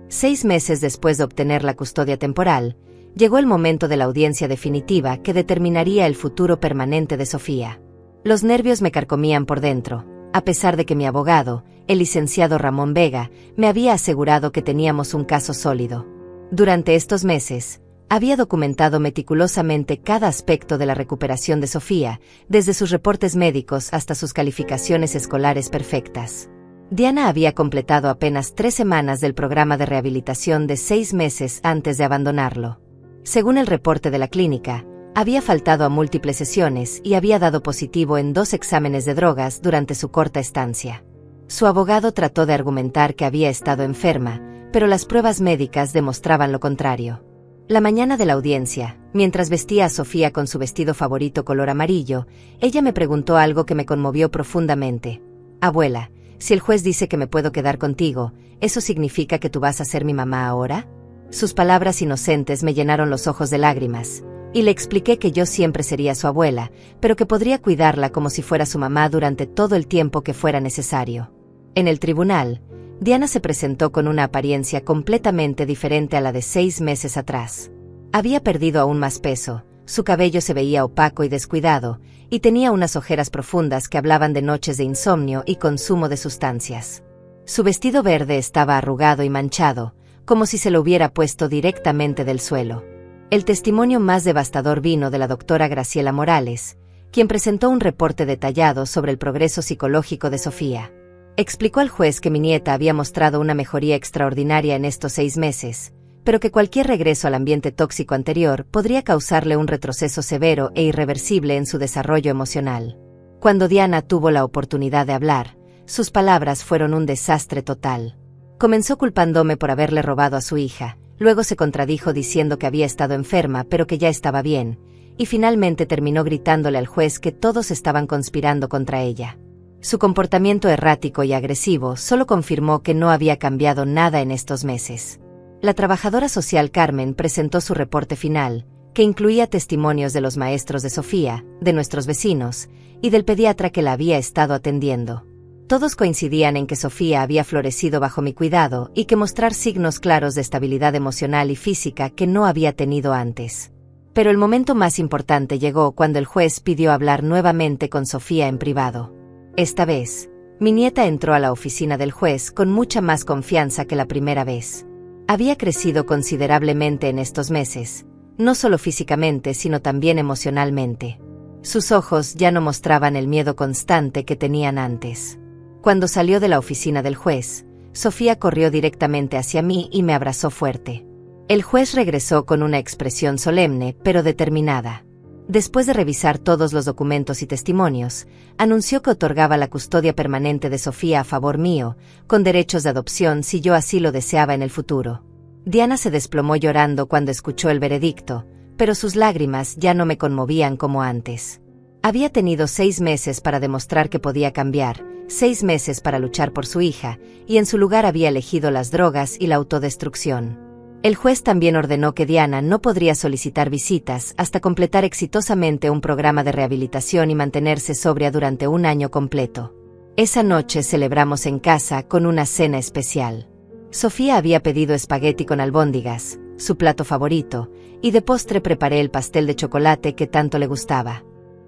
6 meses después de obtener la custodia temporal, llegó el momento de la audiencia definitiva que determinaría el futuro permanente de Sofía. Los nervios me carcomían por dentro, a pesar de que mi abogado, el licenciado Ramón Vega, me había asegurado que teníamos un caso sólido. Durante estos meses, había documentado meticulosamente cada aspecto de la recuperación de Sofía, desde sus reportes médicos hasta sus calificaciones escolares perfectas. Diana había completado apenas 3 semanas del programa de rehabilitación de 6 meses antes de abandonarlo. Según el reporte de la clínica, había faltado a múltiples sesiones y había dado positivo en 2 exámenes de drogas durante su corta estancia. Su abogado trató de argumentar que había estado enferma, pero las pruebas médicas demostraban lo contrario. La mañana de la audiencia, mientras vestía a Sofía con su vestido favorito color amarillo, ella me preguntó algo que me conmovió profundamente. Abuela, si el juez dice que me puedo quedar contigo, ¿eso significa que tú vas a ser mi mamá ahora? Sus palabras inocentes me llenaron los ojos de lágrimas, y le expliqué que yo siempre sería su abuela, pero que podría cuidarla como si fuera su mamá durante todo el tiempo que fuera necesario. En el tribunal, Diana se presentó con una apariencia completamente diferente a la de 6 meses atrás. Había perdido aún más peso, su cabello se veía opaco y descuidado, y tenía unas ojeras profundas que hablaban de noches de insomnio y consumo de sustancias. Su vestido verde estaba arrugado y manchado, como si se lo hubiera puesto directamente del suelo. El testimonio más devastador vino de la doctora Graciela Morales, quien presentó un reporte detallado sobre el progreso psicológico de Sofía. Explicó al juez que mi nieta había mostrado una mejoría extraordinaria en estos 6 meses, pero que cualquier regreso al ambiente tóxico anterior podría causarle un retroceso severo e irreversible en su desarrollo emocional. Cuando Diana tuvo la oportunidad de hablar, sus palabras fueron un desastre total. Comenzó culpándome por haberle robado a su hija, luego se contradijo diciendo que había estado enferma pero que ya estaba bien, y finalmente terminó gritándole al juez que todos estaban conspirando contra ella. Su comportamiento errático y agresivo solo confirmó que no había cambiado nada en estos meses. La trabajadora social Carmen presentó su reporte final, que incluía testimonios de los maestros de Sofía, de nuestros vecinos, y del pediatra que la había estado atendiendo. Todos coincidían en que Sofía había florecido bajo mi cuidado y que mostrar signos claros de estabilidad emocional y física que no había tenido antes. Pero el momento más importante llegó cuando el juez pidió hablar nuevamente con Sofía en privado. Esta vez, mi nieta entró a la oficina del juez con mucha más confianza que la primera vez. Había crecido considerablemente en estos meses, no solo físicamente sino también emocionalmente. Sus ojos ya no mostraban el miedo constante que tenían antes. Cuando salió de la oficina del juez, Sofía corrió directamente hacia mí y me abrazó fuerte. El juez regresó con una expresión solemne pero determinada. Después de revisar todos los documentos y testimonios, anunció que otorgaba la custodia permanente de Sofía a favor mío, con derechos de adopción si yo así lo deseaba en el futuro. Diana se desplomó llorando cuando escuchó el veredicto, pero sus lágrimas ya no me conmovían como antes. Había tenido 6 meses para demostrar que podía cambiar, 6 meses para luchar por su hija, y en su lugar había elegido las drogas y la autodestrucción. El juez también ordenó que Diana no podría solicitar visitas hasta completar exitosamente un programa de rehabilitación y mantenerse sobria durante 1 año completo. Esa noche celebramos en casa con una cena especial. Sofía había pedido espagueti con albóndigas, su plato favorito, y de postre preparé el pastel de chocolate que tanto le gustaba.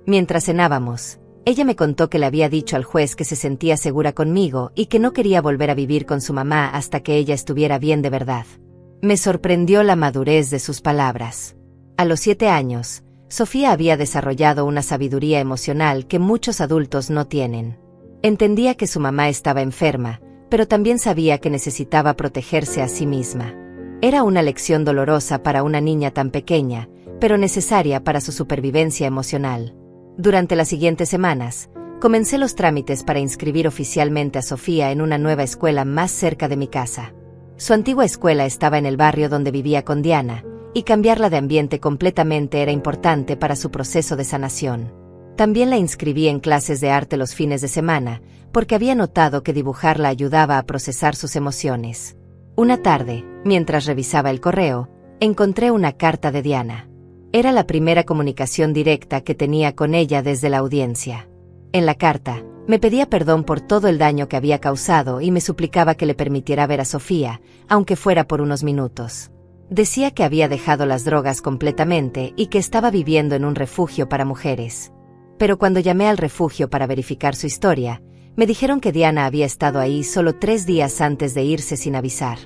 Mientras cenábamos, ella me contó que le había dicho al juez que se sentía segura conmigo y que no quería volver a vivir con su mamá hasta que ella estuviera bien de verdad. Me sorprendió la madurez de sus palabras. A los 7 años, Sofía había desarrollado una sabiduría emocional que muchos adultos no tienen. Entendía que su mamá estaba enferma, pero también sabía que necesitaba protegerse a sí misma. Era una lección dolorosa para una niña tan pequeña, pero necesaria para su supervivencia emocional. Durante las siguientes semanas, comencé los trámites para inscribir oficialmente a Sofía en una nueva escuela más cerca de mi casa. Su antigua escuela estaba en el barrio donde vivía con Diana, y cambiarla de ambiente completamente era importante para su proceso de sanación. También la inscribí en clases de arte los fines de semana, porque había notado que dibujar la ayudaba a procesar sus emociones. Una tarde, mientras revisaba el correo, encontré una carta de Diana. Era la primera comunicación directa que tenía con ella desde la audiencia. En la carta, me pedía perdón por todo el daño que había causado y me suplicaba que le permitiera ver a Sofía, aunque fuera por unos minutos. Decía que había dejado las drogas completamente y que estaba viviendo en un refugio para mujeres. Pero cuando llamé al refugio para verificar su historia, me dijeron que Diana había estado ahí solo 3 días antes de irse sin avisar.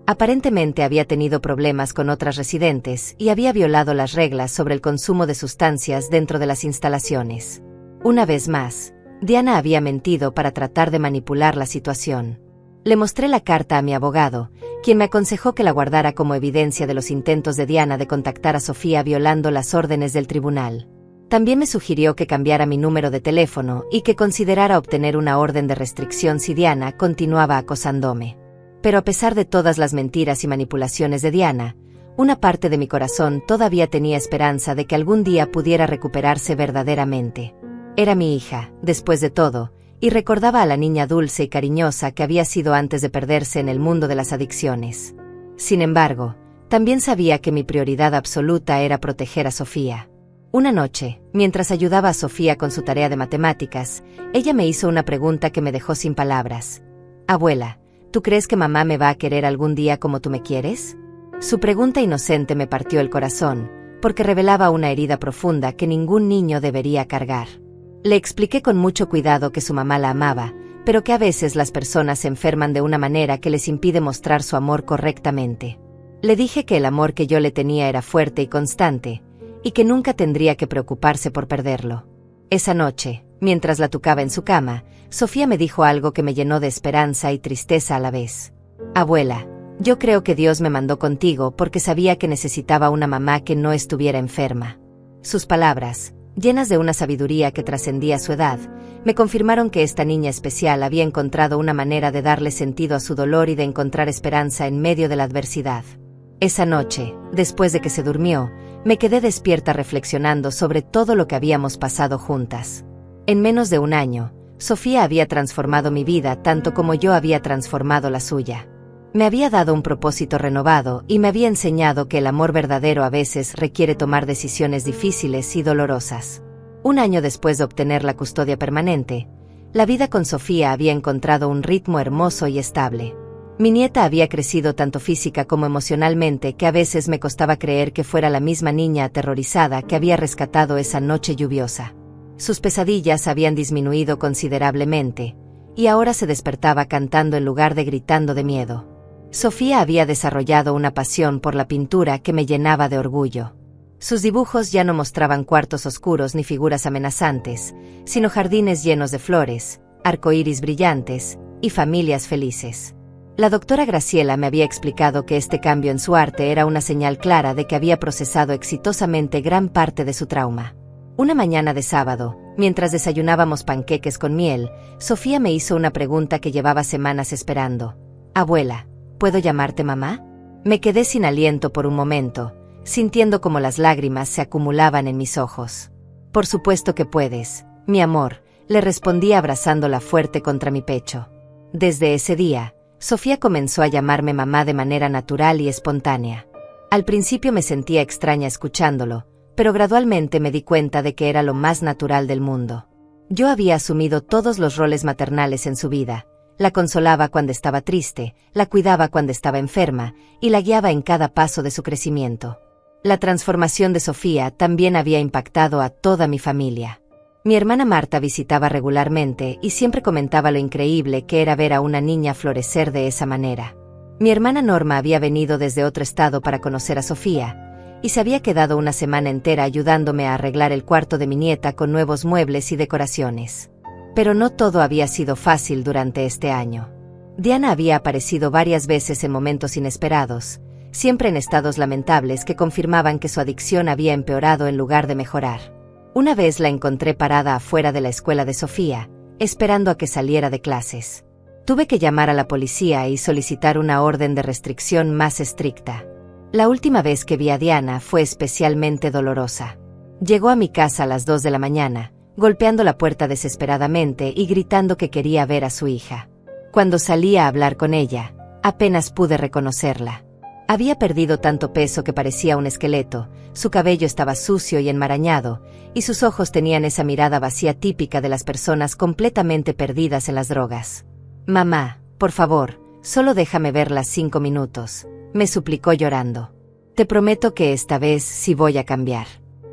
Aparentemente había tenido problemas con otras residentes y había violado las reglas sobre el consumo de sustancias dentro de las instalaciones. Una vez más, Diana había mentido para tratar de manipular la situación. Le mostré la carta a mi abogado, quien me aconsejó que la guardara como evidencia de los intentos de Diana de contactar a Sofía violando las órdenes del tribunal. También me sugirió que cambiara mi número de teléfono y que considerara obtener una orden de restricción si Diana continuaba acosándome. Pero a pesar de todas las mentiras y manipulaciones de Diana, una parte de mi corazón todavía tenía esperanza de que algún día pudiera recuperarse verdaderamente. Era mi hija, después de todo, y recordaba a la niña dulce y cariñosa que había sido antes de perderse en el mundo de las adicciones. Sin embargo, también sabía que mi prioridad absoluta era proteger a Sofía. Una noche, mientras ayudaba a Sofía con su tarea de matemáticas, ella me hizo una pregunta que me dejó sin palabras. «Abuela, ¿tú crees que mamá me va a querer algún día como tú me quieres?» Su pregunta inocente me partió el corazón, porque revelaba una herida profunda que ningún niño debería cargar. Le expliqué con mucho cuidado que su mamá la amaba, pero que a veces las personas se enferman de una manera que les impide mostrar su amor correctamente. Le dije que el amor que yo le tenía era fuerte y constante, y que nunca tendría que preocuparse por perderlo. Esa noche, mientras la tucaba en su cama, Sofía me dijo algo que me llenó de esperanza y tristeza a la vez. Abuela, yo creo que Dios me mandó contigo porque sabía que necesitaba una mamá que no estuviera enferma. Sus palabras, llenas de una sabiduría que trascendía su edad, me confirmaron que esta niña especial había encontrado una manera de darle sentido a su dolor y de encontrar esperanza en medio de la adversidad. Esa noche, después de que se durmió, me quedé despierta reflexionando sobre todo lo que habíamos pasado juntas. En menos de un año, Sofía había transformado mi vida tanto como yo había transformado la suya. Me había dado un propósito renovado y me había enseñado que el amor verdadero a veces requiere tomar decisiones difíciles y dolorosas. Un año después de obtener la custodia permanente, la vida con Sofía había encontrado un ritmo hermoso y estable. Mi nieta había crecido tanto física como emocionalmente que a veces me costaba creer que fuera la misma niña aterrorizada que había rescatado esa noche lluviosa. Sus pesadillas habían disminuido considerablemente, y ahora se despertaba cantando en lugar de gritando de miedo. Sofía había desarrollado una pasión por la pintura que me llenaba de orgullo. Sus dibujos ya no mostraban cuartos oscuros ni figuras amenazantes, sino jardines llenos de flores, arcoíris brillantes y familias felices. La doctora Graciela me había explicado que este cambio en su arte era una señal clara de que había procesado exitosamente gran parte de su trauma. Una mañana de sábado, mientras desayunábamos panqueques con miel, Sofía me hizo una pregunta que llevaba semanas esperando. Abuela, ¿puedo llamarte mamá? Me quedé sin aliento por un momento, sintiendo como las lágrimas se acumulaban en mis ojos. Por supuesto que puedes, mi amor, le respondí abrazándola fuerte contra mi pecho. Desde ese día, Sofía comenzó a llamarme mamá de manera natural y espontánea. Al principio me sentía extraña escuchándolo, pero gradualmente me di cuenta de que era lo más natural del mundo. Yo había asumido todos los roles maternales en su vida. La consolaba cuando estaba triste, la cuidaba cuando estaba enferma, y la guiaba en cada paso de su crecimiento. La transformación de Sofía también había impactado a toda mi familia. Mi hermana Marta visitaba regularmente y siempre comentaba lo increíble que era ver a una niña florecer de esa manera. Mi hermana Norma había venido desde otro estado para conocer a Sofía, y se había quedado una semana entera ayudándome a arreglar el cuarto de mi nieta con nuevos muebles y decoraciones. Pero no todo había sido fácil durante este año. Diana había aparecido varias veces en momentos inesperados, siempre en estados lamentables que confirmaban que su adicción había empeorado en lugar de mejorar. Una vez la encontré parada afuera de la escuela de Sofía, esperando a que saliera de clases. Tuve que llamar a la policía y solicitar una orden de restricción más estricta. La última vez que vi a Diana fue especialmente dolorosa. Llegó a mi casa a las 2 de la mañana, golpeando la puerta desesperadamente y gritando que quería ver a su hija. Cuando salí a hablar con ella, apenas pude reconocerla. Había perdido tanto peso que parecía un esqueleto, su cabello estaba sucio y enmarañado, y sus ojos tenían esa mirada vacía típica de las personas completamente perdidas en las drogas. Mamá, por favor, solo déjame verla 5 minutos, me suplicó llorando. Te prometo que esta vez sí voy a cambiar.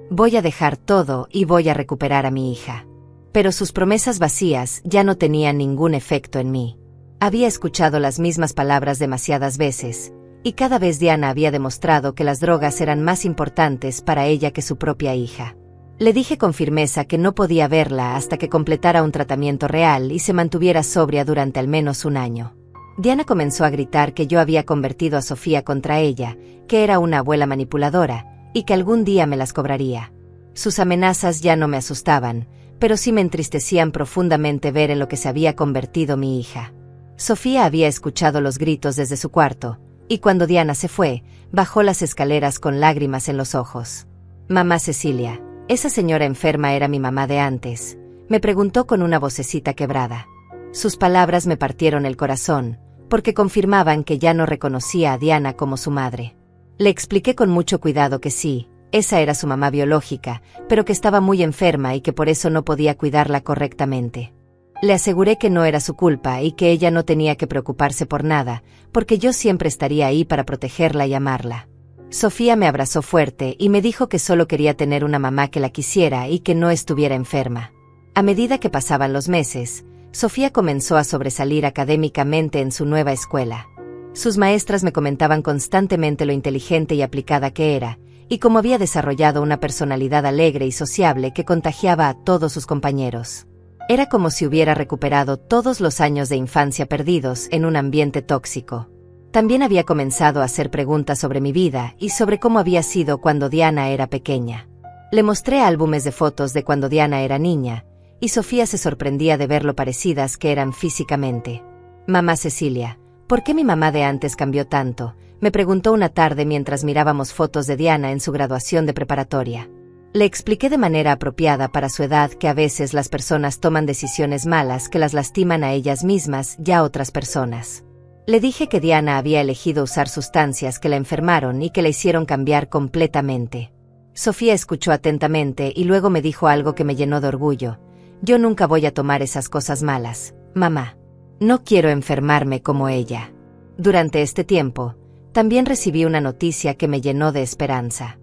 Voy a dejar todo y voy a recuperar a mi hija. Pero sus promesas vacías ya no tenían ningún efecto en mí. Había escuchado las mismas palabras demasiadas veces, y cada vez Diana había demostrado que las drogas eran más importantes para ella que su propia hija. Le dije con firmeza que no podía verla hasta que completara un tratamiento real y se mantuviera sobria durante al menos un año. Diana comenzó a gritar que yo había convertido a Sofía contra ella, que era una abuela manipuladora, y que algún día me las cobraría. Sus amenazas ya no me asustaban, pero sí me entristecían profundamente ver en lo que se había convertido mi hija. Sofía había escuchado los gritos desde su cuarto, y cuando Diana se fue, bajó las escaleras con lágrimas en los ojos. Mamá Cecilia, esa señora enferma era mi mamá de antes, me preguntó con una vocecita quebrada. Sus palabras me partieron el corazón, porque confirmaban que ya no reconocía a Diana como su madre. Le expliqué con mucho cuidado que sí, esa era su mamá biológica, pero que estaba muy enferma y que por eso no podía cuidarla correctamente. Le aseguré que no era su culpa y que ella no tenía que preocuparse por nada, porque yo siempre estaría ahí para protegerla y amarla. Sofía me abrazó fuerte y me dijo que solo quería tener una mamá que la quisiera y que no estuviera enferma. A medida que pasaban los meses, Sofía comenzó a sobresalir académicamente en su nueva escuela. Sus maestras me comentaban constantemente lo inteligente y aplicada que era, y cómo había desarrollado una personalidad alegre y sociable que contagiaba a todos sus compañeros. Era como si hubiera recuperado todos los años de infancia perdidos en un ambiente tóxico. También había comenzado a hacer preguntas sobre mi vida y sobre cómo había sido cuando Diana era pequeña. Le mostré álbumes de fotos de cuando Diana era niña, y Sofía se sorprendía de ver lo parecidas que eran físicamente. «Mamá Cecilia, ¿por qué mi mamá de antes cambió tanto?», me preguntó una tarde mientras mirábamos fotos de Diana en su graduación de preparatoria. Le expliqué de manera apropiada para su edad que a veces las personas toman decisiones malas que las lastiman a ellas mismas y a otras personas. Le dije que Diana había elegido usar sustancias que la enfermaron y que la hicieron cambiar completamente. Sofía escuchó atentamente y luego me dijo algo que me llenó de orgullo. «Yo nunca voy a tomar esas cosas malas, mamá. No quiero enfermarme como ella». Durante este tiempo, también recibí una noticia que me llenó de esperanza.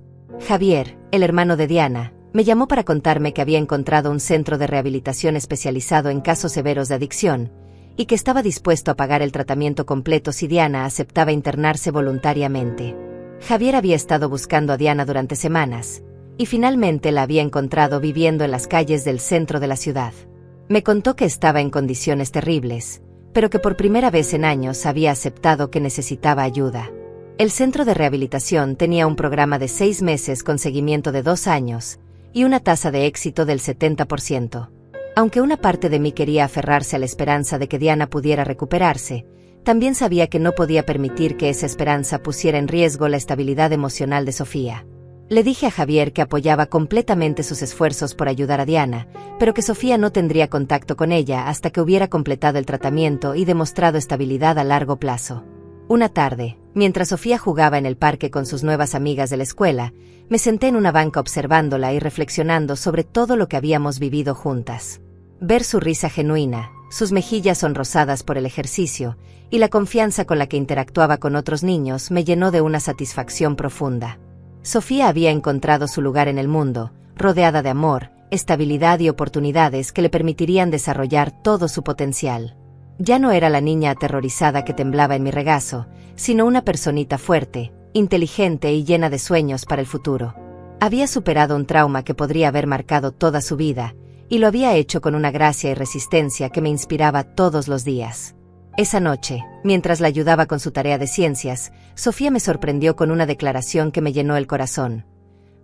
Javier, el hermano de Diana, me llamó para contarme que había encontrado un centro de rehabilitación especializado en casos severos de adicción, y que estaba dispuesto a pagar el tratamiento completo si Diana aceptaba internarse voluntariamente. Javier había estado buscando a Diana durante semanas, y finalmente la había encontrado viviendo en las calles del centro de la ciudad. Me contó que estaba en condiciones terribles, pero que por primera vez en años había aceptado que necesitaba ayuda. El centro de rehabilitación tenía un programa de 6 meses con seguimiento de 2 años, y una tasa de éxito del 70%. Aunque una parte de mí quería aferrarse a la esperanza de que Diana pudiera recuperarse, también sabía que no podía permitir que esa esperanza pusiera en riesgo la estabilidad emocional de Sofía. Le dije a Javier que apoyaba completamente sus esfuerzos por ayudar a Diana, pero que Sofía no tendría contacto con ella hasta que hubiera completado el tratamiento y demostrado estabilidad a largo plazo. Una tarde, mientras Sofía jugaba en el parque con sus nuevas amigas de la escuela, me senté en una banca observándola y reflexionando sobre todo lo que habíamos vivido juntas. Ver su risa genuina, sus mejillas sonrosadas por el ejercicio, y la confianza con la que interactuaba con otros niños me llenó de una satisfacción profunda. Sofía había encontrado su lugar en el mundo, rodeada de amor, estabilidad y oportunidades que le permitirían desarrollar todo su potencial. Ya no era la niña aterrorizada que temblaba en mi regazo, sino una personita fuerte, inteligente y llena de sueños para el futuro. Había superado un trauma que podría haber marcado toda su vida, y lo había hecho con una gracia y resistencia que me inspiraba todos los días. Esa noche, mientras la ayudaba con su tarea de ciencias, Sofía me sorprendió con una declaración que me llenó el corazón.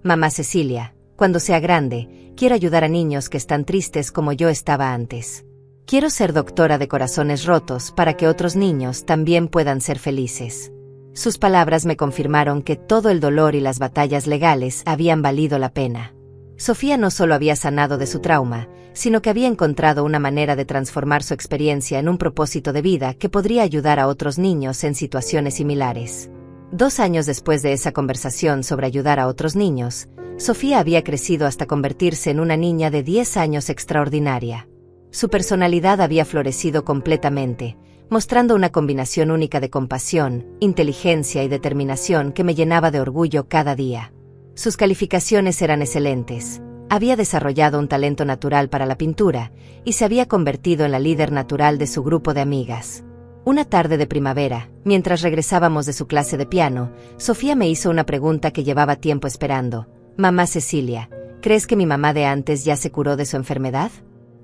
«Mamá Cecilia, cuando sea grande, quiero ayudar a niños que están tristes como yo estaba antes. Quiero ser doctora de corazones rotos para que otros niños también puedan ser felices». Sus palabras me confirmaron que todo el dolor y las batallas legales habían valido la pena. Sofía no solo había sanado de su trauma, sino que había encontrado una manera de transformar su experiencia en un propósito de vida que podría ayudar a otros niños en situaciones similares. 2 años después de esa conversación sobre ayudar a otros niños, Sofía había crecido hasta convertirse en una niña de 10 años extraordinaria. Su personalidad había florecido completamente, mostrando una combinación única de compasión, inteligencia y determinación que me llenaba de orgullo cada día. Sus calificaciones eran excelentes, había desarrollado un talento natural para la pintura, y se había convertido en la líder natural de su grupo de amigas. Una tarde de primavera, mientras regresábamos de su clase de piano, Sofía me hizo una pregunta que llevaba tiempo esperando. «Mamá Cecilia, ¿crees que mi mamá de antes ya se curó de su enfermedad?».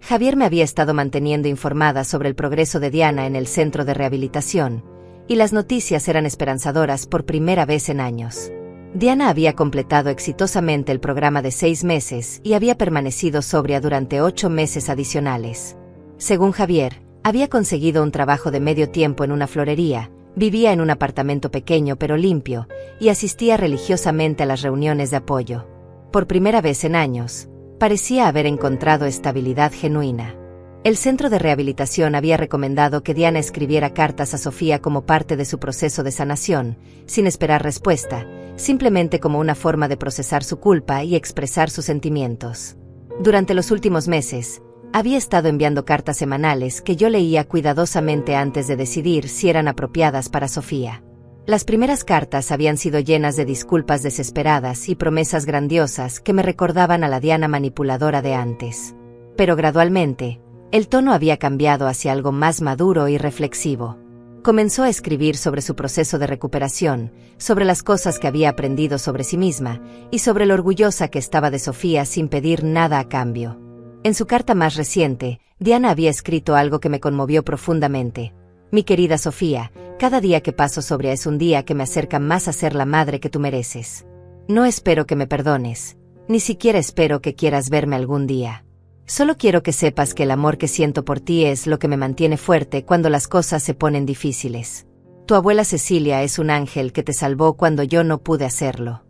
Javier me había estado manteniendo informada sobre el progreso de Diana en el centro de rehabilitación, y las noticias eran esperanzadoras por primera vez en años. Diana había completado exitosamente el programa de 6 meses y había permanecido sobria durante 8 meses adicionales. Según Javier, había conseguido un trabajo de medio tiempo en una florería, vivía en un apartamento pequeño pero limpio, y asistía religiosamente a las reuniones de apoyo. Por primera vez en años, parecía haber encontrado estabilidad genuina. El centro de rehabilitación había recomendado que Diana escribiera cartas a Sofía como parte de su proceso de sanación, sin esperar respuesta, simplemente como una forma de procesar su culpa y expresar sus sentimientos. Durante los últimos meses, había estado enviando cartas semanales que yo leía cuidadosamente antes de decidir si eran apropiadas para Sofía. Las primeras cartas habían sido llenas de disculpas desesperadas y promesas grandiosas que me recordaban a la Diana manipuladora de antes. Pero gradualmente, el tono había cambiado hacia algo más maduro y reflexivo. Comenzó a escribir sobre su proceso de recuperación, sobre las cosas que había aprendido sobre sí misma, y sobre lo orgullosa que estaba de Sofía sin pedir nada a cambio. En su carta más reciente, Diana había escrito algo que me conmovió profundamente. Mi querida Sofía, cada día que paso sobre es un día que me acerca más a ser la madre que tú mereces. No espero que me perdones, ni siquiera espero que quieras verme algún día. Solo quiero que sepas que el amor que siento por ti es lo que me mantiene fuerte cuando las cosas se ponen difíciles. Tu abuela Cecilia es un ángel que te salvó cuando yo no pude hacerlo.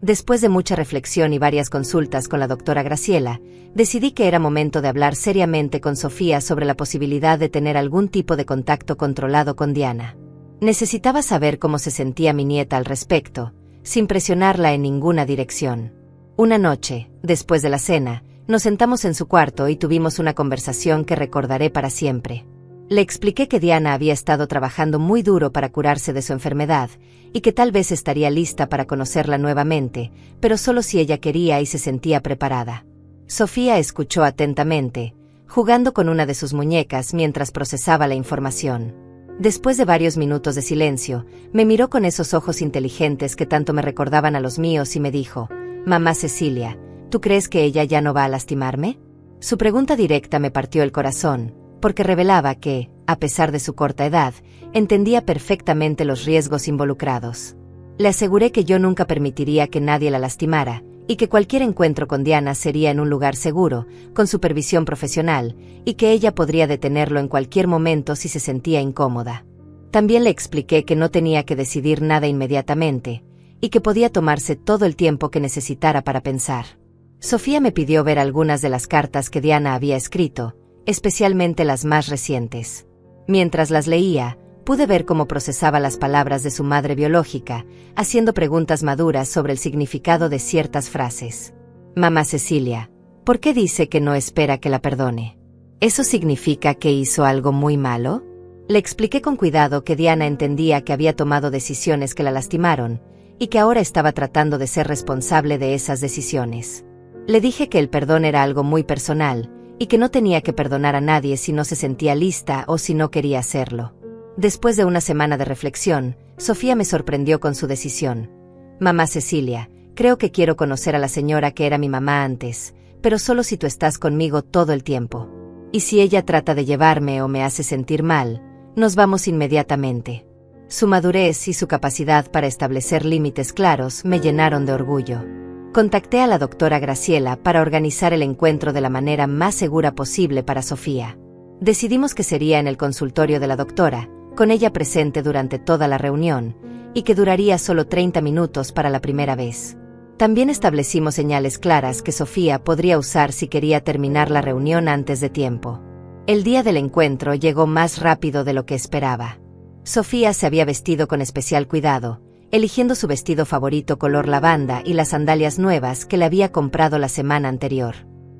Después de mucha reflexión y varias consultas con la doctora Graciela, decidí que era momento de hablar seriamente con Sofía sobre la posibilidad de tener algún tipo de contacto controlado con Diana. Necesitaba saber cómo se sentía mi nieta al respecto, sin presionarla en ninguna dirección. Una noche, después de la cena, nos sentamos en su cuarto y tuvimos una conversación que recordaré para siempre. Le expliqué que Diana había estado trabajando muy duro para curarse de su enfermedad, y que tal vez estaría lista para conocerla nuevamente, pero solo si ella quería y se sentía preparada. Sofía escuchó atentamente, jugando con una de sus muñecas mientras procesaba la información. Después de varios minutos de silencio, me miró con esos ojos inteligentes que tanto me recordaban a los míos y me dijo: «Mamá Cecilia, ¿tú crees que ella ya no va a lastimarme?». Su pregunta directa me partió el corazón, porque revelaba que, a pesar de su corta edad, entendía perfectamente los riesgos involucrados. Le aseguré que yo nunca permitiría que nadie la lastimara, y que cualquier encuentro con Diana sería en un lugar seguro, con supervisión profesional, y que ella podría detenerlo en cualquier momento si se sentía incómoda. También le expliqué que no tenía que decidir nada inmediatamente, y que podía tomarse todo el tiempo que necesitara para pensar. Sofía me pidió ver algunas de las cartas que Diana había escrito, especialmente las más recientes. Mientras las leía, pude ver cómo procesaba las palabras de su madre biológica, haciendo preguntas maduras sobre el significado de ciertas frases. «Mamá Cecilia, ¿por qué dice que no espera que la perdone? ¿Eso significa que hizo algo muy malo?». Le expliqué con cuidado que Diana entendía que había tomado decisiones que la lastimaron, y que ahora estaba tratando de ser responsable de esas decisiones. Le dije que el perdón era algo muy personal, y que no tenía que perdonar a nadie si no se sentía lista o si no quería hacerlo. Después de una semana de reflexión, Sofía me sorprendió con su decisión. «Mamá Cecilia, creo que quiero conocer a la señora que era mi mamá antes, pero solo si tú estás conmigo todo el tiempo. Y si ella trata de llevarme o me hace sentir mal, nos vamos inmediatamente». Su madurez y su capacidad para establecer límites claros me llenaron de orgullo. Contacté a la doctora Graciela para organizar el encuentro de la manera más segura posible para Sofía. Decidimos que sería en el consultorio de la doctora, con ella presente durante toda la reunión, y que duraría solo 30 minutos para la primera vez. También establecimos señales claras que Sofía podría usar si quería terminar la reunión antes de tiempo. El día del encuentro llegó más rápido de lo que esperaba. Sofía se había vestido con especial cuidado, eligiendo su vestido favorito color lavanda y las sandalias nuevas que le había comprado la semana anterior.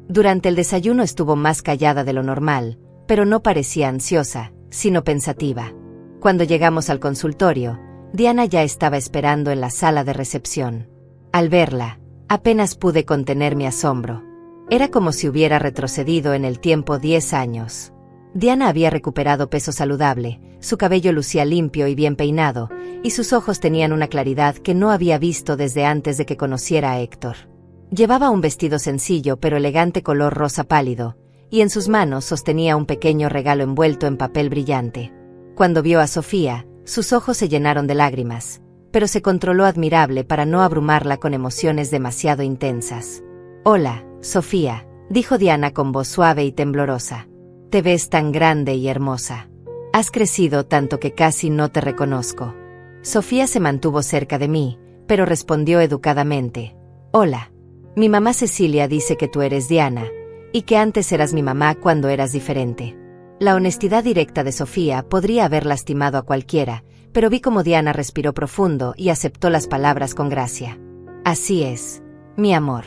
Durante el desayuno estuvo más callada de lo normal, pero no parecía ansiosa, sino pensativa. Cuando llegamos al consultorio, Diana ya estaba esperando en la sala de recepción. Al verla, apenas pude contener mi asombro. Era como si hubiera retrocedido en el tiempo 10 años. Diana había recuperado peso saludable, su cabello lucía limpio y bien peinado, y sus ojos tenían una claridad que no había visto desde antes de que conociera a Héctor. Llevaba un vestido sencillo pero elegante color rosa pálido, y en sus manos sostenía un pequeño regalo envuelto en papel brillante. Cuando vio a Sofía, sus ojos se llenaron de lágrimas, pero se controló admirable para no abrumarla con emociones demasiado intensas. «Hola, Sofía», dijo Diana con voz suave y temblorosa. «Te ves tan grande y hermosa. Has crecido tanto que casi no te reconozco». Sofía se mantuvo cerca de mí, pero respondió educadamente: «Hola. Mi mamá Cecilia dice que tú eres Diana, y que antes eras mi mamá cuando eras diferente». La honestidad directa de Sofía podría haber lastimado a cualquiera, pero vi cómo Diana respiró profundo y aceptó las palabras con gracia. «Así es, mi amor.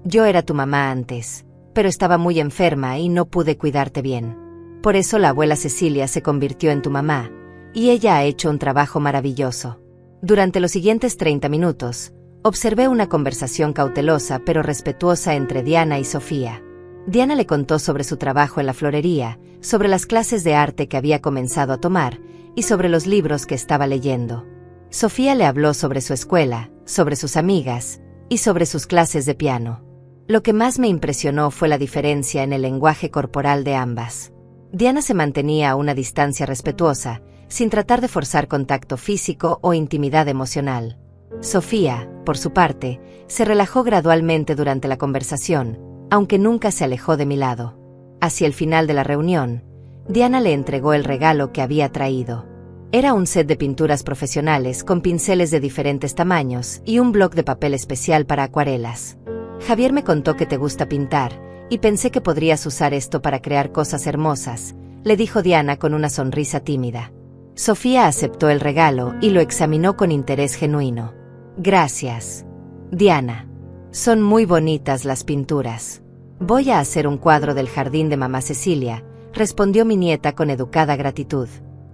Yo era tu mamá antes, pero estaba muy enferma y no pude cuidarte bien. Por eso la abuela Cecilia se convirtió en tu mamá, y ella ha hecho un trabajo maravilloso». Durante los siguientes 30 minutos, observé una conversación cautelosa pero respetuosa entre Diana y Sofía. Diana le contó sobre su trabajo en la florería, sobre las clases de arte que había comenzado a tomar, y sobre los libros que estaba leyendo. Sofía le habló sobre su escuela, sobre sus amigas y sobre sus clases de piano. Lo que más me impresionó fue la diferencia en el lenguaje corporal de ambas. Diana se mantenía a una distancia respetuosa, sin tratar de forzar contacto físico o intimidad emocional. Sofía, por su parte, se relajó gradualmente durante la conversación, aunque nunca se alejó de mi lado. Hacia el final de la reunión, Diana le entregó el regalo que había traído. Era un set de pinturas profesionales con pinceles de diferentes tamaños y un bloc de papel especial para acuarelas. Javier me contó que te gusta pintar, y pensé que podrías usar esto para crear cosas hermosas, le dijo Diana con una sonrisa tímida. Sofía aceptó el regalo y lo examinó con interés genuino. Gracias, Diana. Son muy bonitas las pinturas. Voy a hacer un cuadro del jardín de mamá Cecilia, respondió mi nieta con educada gratitud.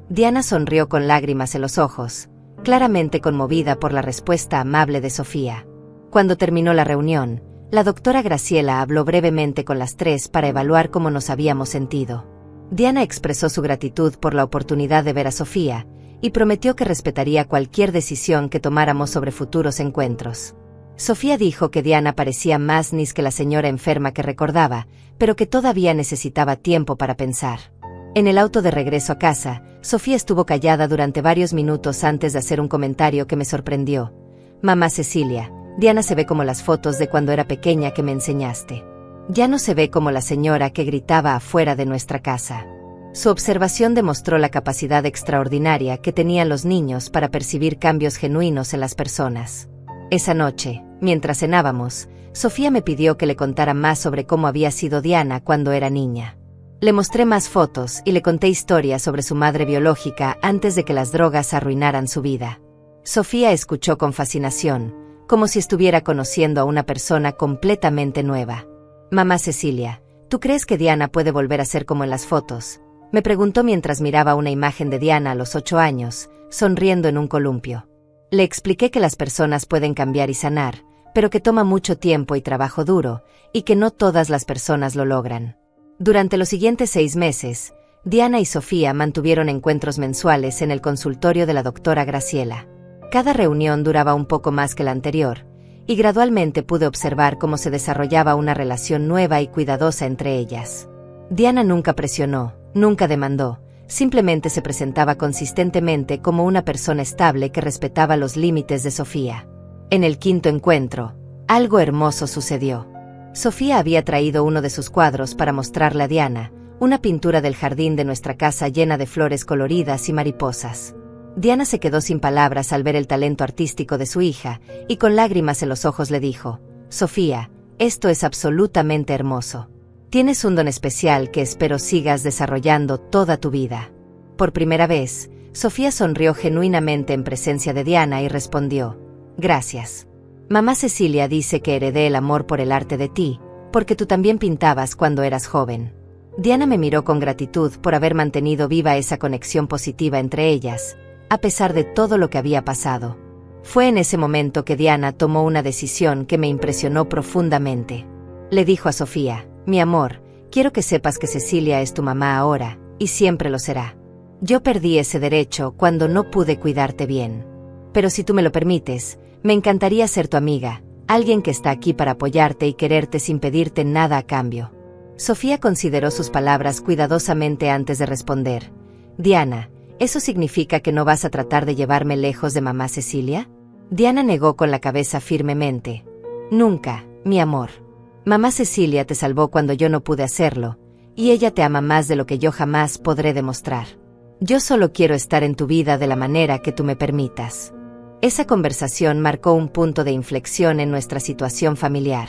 Diana sonrió con lágrimas en los ojos, claramente conmovida por la respuesta amable de Sofía. Cuando terminó la reunión, la doctora Graciela habló brevemente con las tres para evaluar cómo nos habíamos sentido. Diana expresó su gratitud por la oportunidad de ver a Sofía y prometió que respetaría cualquier decisión que tomáramos sobre futuros encuentros. Sofía dijo que Diana parecía más Nis que la señora enferma que recordaba, pero que todavía necesitaba tiempo para pensar. En el auto de regreso a casa, Sofía estuvo callada durante varios minutos antes de hacer un comentario que me sorprendió. Mamá Cecilia, Diana se ve como las fotos de cuando era pequeña que me enseñaste. Ya no se ve como la señora que gritaba afuera de nuestra casa. Su observación demostró la capacidad extraordinaria que tenían los niños para percibir cambios genuinos en las personas. Esa noche, mientras cenábamos, Sofía me pidió que le contara más sobre cómo había sido Diana cuando era niña. Le mostré más fotos y le conté historias sobre su madre biológica antes de que las drogas arruinaran su vida. Sofía escuchó con fascinación, como si estuviera conociendo a una persona completamente nueva. Mamá Cecilia, ¿tú crees que Diana puede volver a ser como en las fotos?, me preguntó mientras miraba una imagen de Diana a los 8 años, sonriendo en un columpio. Le expliqué que las personas pueden cambiar y sanar, pero que toma mucho tiempo y trabajo duro, y que no todas las personas lo logran. Durante los siguientes 6 meses, Diana y Sofía mantuvieron encuentros mensuales en el consultorio de la doctora Graciela. Cada reunión duraba un poco más que la anterior, y gradualmente pude observar cómo se desarrollaba una relación nueva y cuidadosa entre ellas. Diana nunca presionó, nunca demandó, simplemente se presentaba consistentemente como una persona estable que respetaba los límites de Sofía. En el 5.º encuentro, algo hermoso sucedió. Sofía había traído uno de sus cuadros para mostrarle a Diana, una pintura del jardín de nuestra casa llena de flores coloridas y mariposas. Diana se quedó sin palabras al ver el talento artístico de su hija, y con lágrimas en los ojos le dijo: Sofía, esto es absolutamente hermoso. Tienes un don especial que espero sigas desarrollando toda tu vida. Por primera vez, Sofía sonrió genuinamente en presencia de Diana y respondió: Gracias. Mamá Cecilia dice que heredé el amor por el arte de ti, porque tú también pintabas cuando eras joven. Diana me miró con gratitud por haber mantenido viva esa conexión positiva entre ellas, a pesar de todo lo que había pasado. Fue en ese momento que Diana tomó una decisión que me impresionó profundamente. Le dijo a Sofía: Mi amor, quiero que sepas que Cecilia es tu mamá ahora, y siempre lo será. Yo perdí ese derecho cuando no pude cuidarte bien. Pero si tú me lo permites, me encantaría ser tu amiga, alguien que está aquí para apoyarte y quererte sin pedirte nada a cambio. Sofía consideró sus palabras cuidadosamente antes de responder: Diana, ¿eso significa que no vas a tratar de llevarme lejos de mamá Cecilia? Diana negó con la cabeza firmemente. Nunca, mi amor. Mamá Cecilia te salvó cuando yo no pude hacerlo, y ella te ama más de lo que yo jamás podré demostrar. Yo solo quiero estar en tu vida de la manera que tú me permitas. Esa conversación marcó un punto de inflexión en nuestra situación familiar.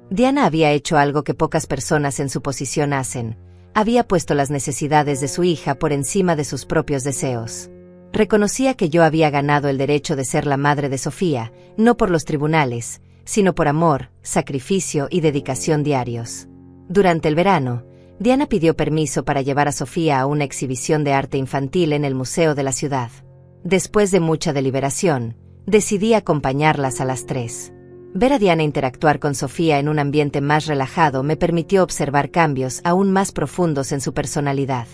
Diana había hecho algo que pocas personas en su posición hacen: había puesto las necesidades de su hija por encima de sus propios deseos. Reconocía que yo había ganado el derecho de ser la madre de Sofía, no por los tribunales, sino por amor, sacrificio y dedicación diarios. Durante el verano, Diana pidió permiso para llevar a Sofía a una exhibición de arte infantil en el museo de la ciudad. Después de mucha deliberación, decidí acompañarlas a las 3. Ver a Diana interactuar con Sofía en un ambiente más relajado me permitió observar cambios aún más profundos en su personalidad.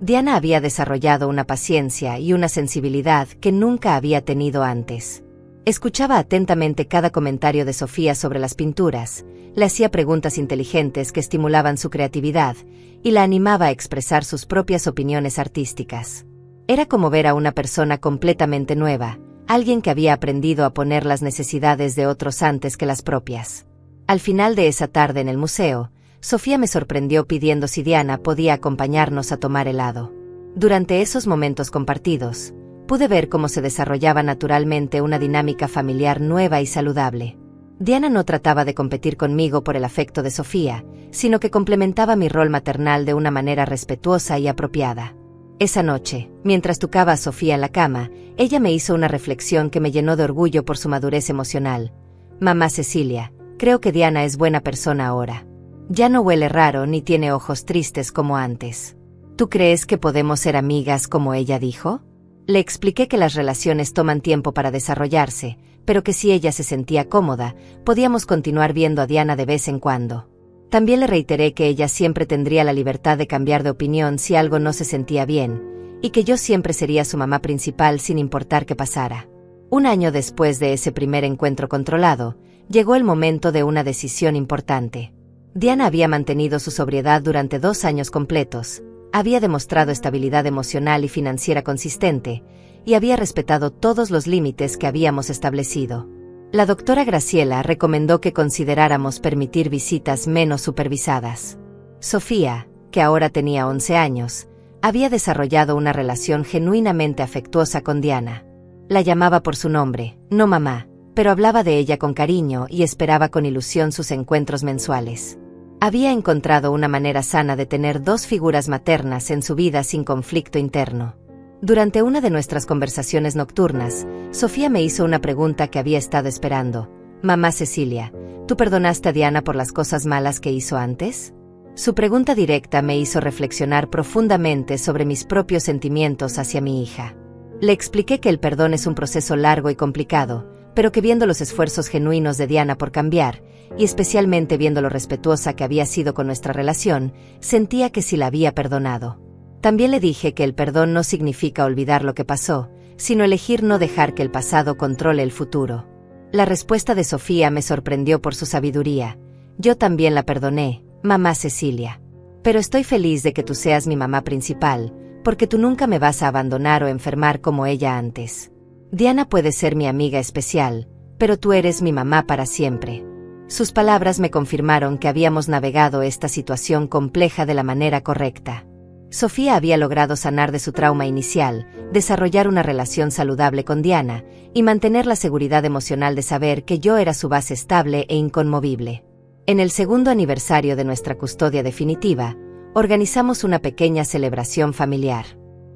Diana había desarrollado una paciencia y una sensibilidad que nunca había tenido antes. Escuchaba atentamente cada comentario de Sofía sobre las pinturas, le hacía preguntas inteligentes que estimulaban su creatividad y la animaba a expresar sus propias opiniones artísticas. Era como ver a una persona completamente nueva, alguien que había aprendido a poner las necesidades de otros antes que las propias. Al final de esa tarde en el museo, Sofía me sorprendió pidiendo si Diana podía acompañarnos a tomar helado. Durante esos momentos compartidos, pude ver cómo se desarrollaba naturalmente una dinámica familiar nueva y saludable. Diana no trataba de competir conmigo por el afecto de Sofía, sino que complementaba mi rol maternal de una manera respetuosa y apropiada. Esa noche, mientras tucaba a Sofía en la cama, ella me hizo una reflexión que me llenó de orgullo por su madurez emocional. Mamá Cecilia, creo que Diana es buena persona ahora. Ya no huele raro ni tiene ojos tristes como antes. ¿Tú crees que podemos ser amigas como ella dijo? Le expliqué que las relaciones toman tiempo para desarrollarse, pero que si ella se sentía cómoda, podíamos continuar viendo a Diana de vez en cuando. También le reiteré que ella siempre tendría la libertad de cambiar de opinión si algo no se sentía bien, y que yo siempre sería su mamá principal sin importar qué pasara. Un año después de ese primer encuentro controlado, llegó el momento de una decisión importante. Diana había mantenido su sobriedad durante 2 años completos, había demostrado estabilidad emocional y financiera consistente, y había respetado todos los límites que habíamos establecido. La doctora Graciela recomendó que consideráramos permitir visitas menos supervisadas. Sofía, que ahora tenía 11 años, había desarrollado una relación genuinamente afectuosa con Diana. La llamaba por su nombre, no mamá, pero hablaba de ella con cariño y esperaba con ilusión sus encuentros mensuales. Había encontrado una manera sana de tener 2 figuras maternas en su vida sin conflicto interno. Durante una de nuestras conversaciones nocturnas, Sofía me hizo una pregunta que había estado esperando. Mamá Cecilia, ¿tú perdonaste a Diana por las cosas malas que hizo antes? Su pregunta directa me hizo reflexionar profundamente sobre mis propios sentimientos hacia mi hija. Le expliqué que el perdón es un proceso largo y complicado, pero que viendo los esfuerzos genuinos de Diana por cambiar, y especialmente viendo lo respetuosa que había sido con nuestra relación, sentía que sí la había perdonado. También le dije que el perdón no significa olvidar lo que pasó, sino elegir no dejar que el pasado controle el futuro. La respuesta de Sofía me sorprendió por su sabiduría. Yo también la perdoné, mamá Cecilia. Pero estoy feliz de que tú seas mi mamá principal, porque tú nunca me vas a abandonar o enfermar como ella antes. Diana puede ser mi amiga especial, pero tú eres mi mamá para siempre. Sus palabras me confirmaron que habíamos navegado esta situación compleja de la manera correcta. Sofía había logrado sanar de su trauma inicial, desarrollar una relación saludable con Diana, y mantener la seguridad emocional de saber que yo era su base estable e inconmovible. En el segundo aniversario de nuestra custodia definitiva, organizamos una pequeña celebración familiar.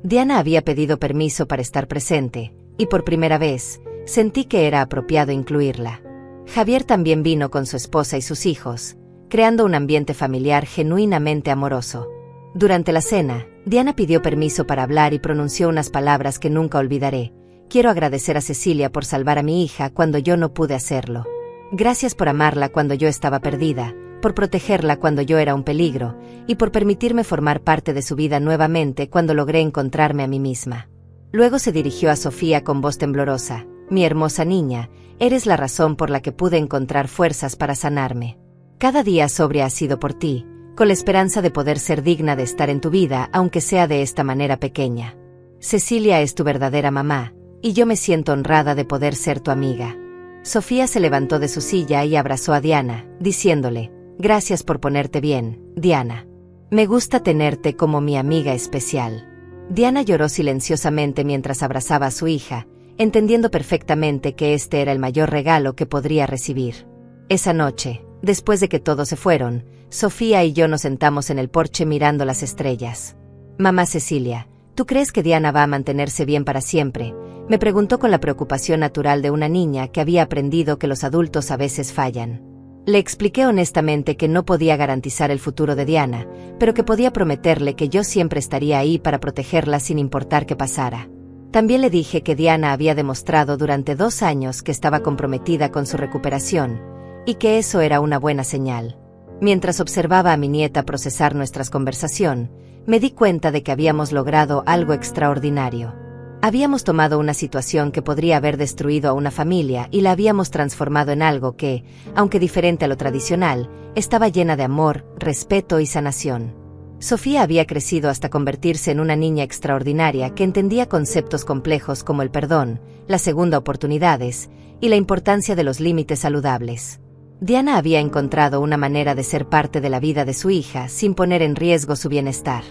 Diana había pedido permiso para estar presente, y por primera vez, sentí que era apropiado incluirla. Javier también vino con su esposa y sus hijos, creando un ambiente familiar genuinamente amoroso. Durante la cena, Diana pidió permiso para hablar y pronunció unas palabras que nunca olvidaré. Quiero agradecer a Cecilia por salvar a mi hija cuando yo no pude hacerlo. Gracias por amarla cuando yo estaba perdida, por protegerla cuando yo era un peligro, y por permitirme formar parte de su vida nuevamente cuando logré encontrarme a mí misma. Luego se dirigió a Sofía con voz temblorosa. Mi hermosa niña, eres la razón por la que pude encontrar fuerzas para sanarme. Cada día sobria ha sido por ti, con la esperanza de poder ser digna de estar en tu vida aunque sea de esta manera pequeña. Cecilia es tu verdadera mamá, y yo me siento honrada de poder ser tu amiga. Sofía se levantó de su silla y abrazó a Diana, diciéndole, gracias por ponerte bien, Diana. Me gusta tenerte como mi amiga especial. Diana lloró silenciosamente mientras abrazaba a su hija, entendiendo perfectamente que este era el mayor regalo que podría recibir. Esa noche, después de que todos se fueron, Sofía y yo nos sentamos en el porche mirando las estrellas. Mamá Cecilia, ¿tú crees que Diana va a mantenerse bien para siempre?, me preguntó con la preocupación natural de una niña que había aprendido que los adultos a veces fallan. Le expliqué honestamente que no podía garantizar el futuro de Diana, pero que podía prometerle que yo siempre estaría ahí para protegerla sin importar qué pasara. También le dije que Diana había demostrado durante 2 años que estaba comprometida con su recuperación, y que eso era una buena señal. Mientras observaba a mi nieta procesar nuestra conversación, me di cuenta de que habíamos logrado algo extraordinario. Habíamos tomado una situación que podría haber destruido a una familia y la habíamos transformado en algo que, aunque diferente a lo tradicional, estaba llena de amor, respeto y sanación. Sofía había crecido hasta convertirse en una niña extraordinaria que entendía conceptos complejos como el perdón, las segundas oportunidades y la importancia de los límites saludables. Diana había encontrado una manera de ser parte de la vida de su hija sin poner en riesgo su bienestar.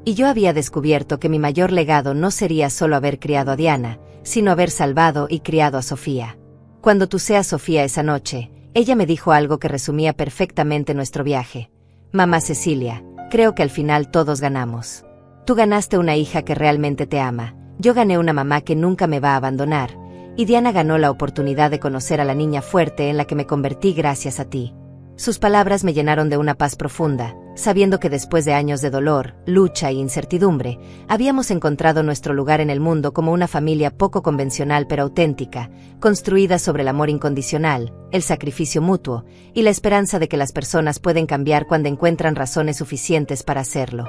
Y yo había descubierto que mi mayor legado no sería solo haber criado a Diana, sino haber salvado y criado a Sofía. Cuando tuceé a Sofía esa noche, ella me dijo algo que resumía perfectamente nuestro viaje. Mamá Cecilia, creo que al final todos ganamos. Tú ganaste una hija que realmente te ama, yo gané una mamá que nunca me va a abandonar, y Diana ganó la oportunidad de conocer a la niña fuerte en la que me convertí gracias a ti. Sus palabras me llenaron de una paz profunda, sabiendo que después de años de dolor, lucha e incertidumbre, habíamos encontrado nuestro lugar en el mundo como una familia poco convencional pero auténtica, construida sobre el amor incondicional, el sacrificio mutuo y la esperanza de que las personas pueden cambiar cuando encuentran razones suficientes para hacerlo.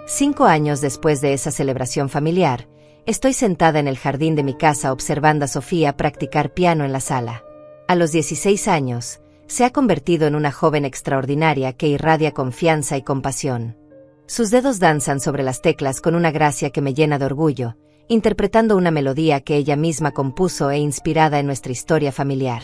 5 años después de esa celebración familiar, estoy sentada en el jardín de mi casa observando a Sofía practicar piano en la sala. A los 16 años, se ha convertido en una joven extraordinaria que irradia confianza y compasión. Sus dedos danzan sobre las teclas con una gracia que me llena de orgullo, interpretando una melodía que ella misma compuso e inspirada en nuestra historia familiar.